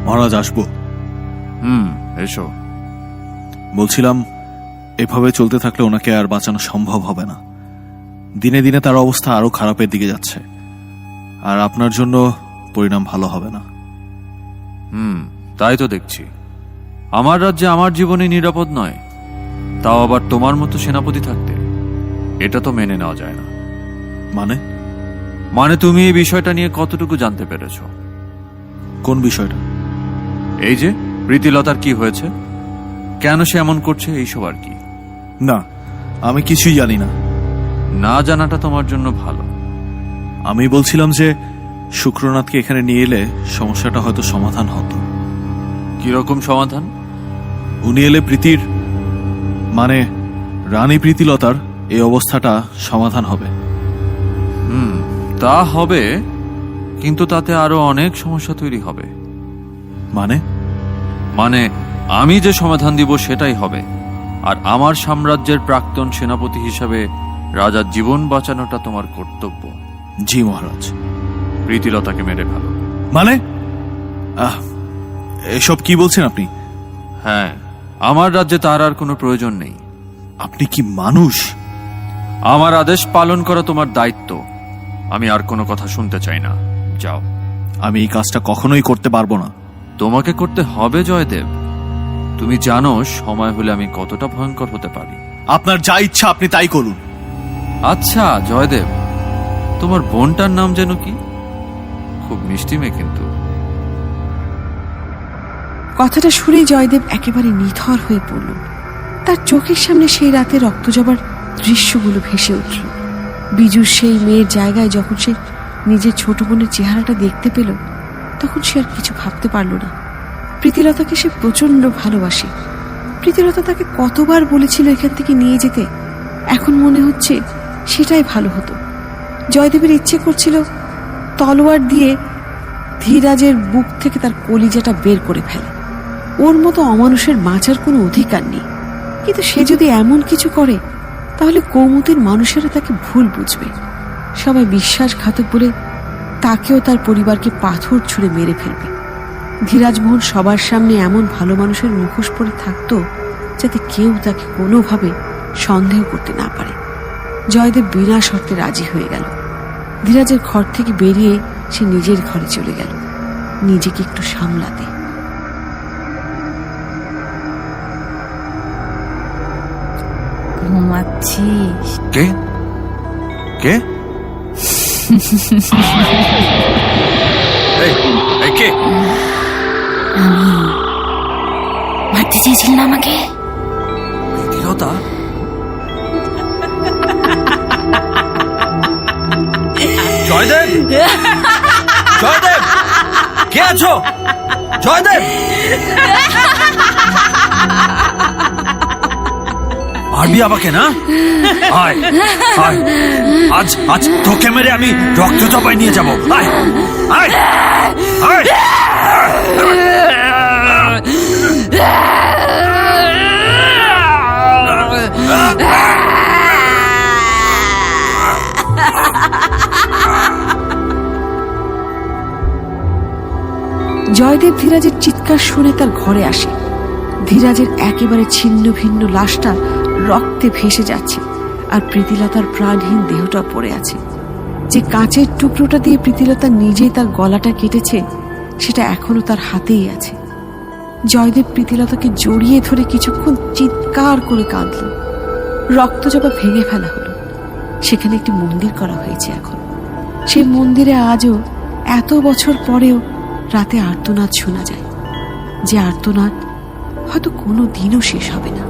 মহারাজ, আসবো? এসো। বলছিলাম, এভাবে চলতে থাকলে ওনাকে আর বাঁচানো সম্ভব হবে না। দিনে দিনে তার অবস্থা আরো খারাপের দিকে যাচ্ছে, আর আপনার জন্য পরিণাম ভালো হবে না। তাই তো দেখছি। আমার রাজ্যে আমার জীবনে নিরাপদ নয়, তাও আবার তোমার মতো সেনাপতি থাকতে, এটা তো মেনে নেওয়া যায় না। মানে তুমি এই বিষয়টা নিয়ে কতটুকু জানতে পেরেছো? কোন বিষয়টা? এই যে প্রীতিলতার কি হয়েছে, কেন সে এমন করছে, এইসব আর কি। না, আমি কিছুই জানি না। না জানাটা তোমার জন্য ভালো। আমি বলছিলাম যে শুক্রনাথকে এখানে নিয়ে এলে সমস্যাটা হয়তো সমাধান হতো। কিরকম সমাধান? উনি এলে প্রীতির, মানে রানী প্রীতিলতার এই অবস্থাটা সমাধান হবে। তা হবে, কিন্তু তাতে আরো অনেক সমস্যা তৈরি হবে। মানে আমি যে সমাধান দিব সেটাই হবে, আর আমার সাম্রাজ্যের প্রাক্তন সেনাপতি হিসাবে রাজার জীবন বাঁচানোটা তোমার কর্তব্য। জি মহারাজ। প্রীতিলতাকে মেরে ফেলো। মানে এসব কি বলছেন আপনি? হ্যাঁ, আমার রাজ্যে তার আর কোনো প্রয়োজন নেই। আপনি কি মানুষ? আমার আদেশ পালন করা তোমার দায়িত্ব। আমি আর কোনো কথা শুনতে চাই না, যাও। আমি এই কাজটা কখনোই করতে পারবো না। তোমাকে করতে হবে জয়দেব। তুমি জানো সময় হলে আমি কতটা ভয়ঙ্কর হতে পারি। আপনার যা ইচ্ছা আপনি তাই করুন। আচ্ছা জয়দেব, তোমার বোনটার নাম যেন কি? খুব মিষ্টি মেয়ে কিন্তু। কথাটা শুনে জয়দেব একেবারে নিথর হয়ে পড়ল। তার চোখের সামনে সেই রাতে রক্তজবার দৃশ্যগুলো ভেসে উঠল। বিজুর সেই মেয়ের জায়গায় যখন সে নিজের ছোট বোনের চেহারাটা দেখতে পেল, তখন সে আর কিছু ভাবতে পারল না। প্রীতিলতাকে সে প্রচন্ড ভালোবাসে। প্রীতিলতা তাকে কতবার বলেছিল এখান থেকে নিয়ে যেতে, এখন মনে হচ্ছে সেটাই ভালো হতো। জয়দেবের ইচ্ছে করছিল তলোয়ার দিয়ে ধীরাজের বুক থেকে তার কলিজাটা বের করে ফেলে। ওর মতো অমানুষের বাঁচার কোনো অধিকার নেই, কিন্তু সে যদি এমন কিছু করে তাহলে কৌমুদীর মানুষেরা তাকে ভুল বুঝবে। সবাই বিশ্বাসঘাতক বলে তাকেও তার পরিবারকে পাথর ছুঁড়ে মেরে ফেলবে। ধীরাজমোহন সবার সামনে এমন ভালো মানুষের মুখোশ পরে থাকতো যাতে কেউ তাকে কোনোভাবে সন্দেহ করতে না পারে। জয়দেব বিনা শর্তে রাজি হয়ে গেল। ধীরাজের ঘর থেকে বেরিয়ে সে নিজের ঘরে চলে গেল, নিজেকে একটু সামলাতে। ঘুমাচ্ছিস? কে কে কে? আমি মারতে চেয়েছিল না আমাকে? প্রীতিলতা? জয়দেব, জয়দেব, কে আছো? জয়দেব, মারবি আমাকে না? আয় আয়, আজ আজ তোকে মেরে আমি রক্ত চাপায় নিয়ে যাবো। আয় আয় আয়। জয়দেব ধীরাজের চিৎকার শুনে তার ঘরে আসে। ধীরাজের একেবারে ছিন্ন ভিন্ন লাশটা রক্তে ভেসে যাচ্ছে, আর প্রীতিলতার প্রাণহীন দেহটা পড়ে আছে। যে কাঁচের টুকরোটা দিয়ে প্রীতিলতা নিজেই তার গলাটা কেটেছে, সেটা এখনো তার হাতেই আছে। জয়দেব প্রীতিলতাকে জড়িয়ে ধরে কিছুক্ষণ চিৎকার করে কাঁদল। রক্তজবা ভেঙে ফেলা হলো। সেখানে একটি মন্দির করা হয়েছে এখন। সেই মন্দিরে আজও এত বছর পরেও রাতে আর্তনাদ শোনা যায়, যে আর্তনাদ হয়তো কোনো দিনও শেষ হবে না।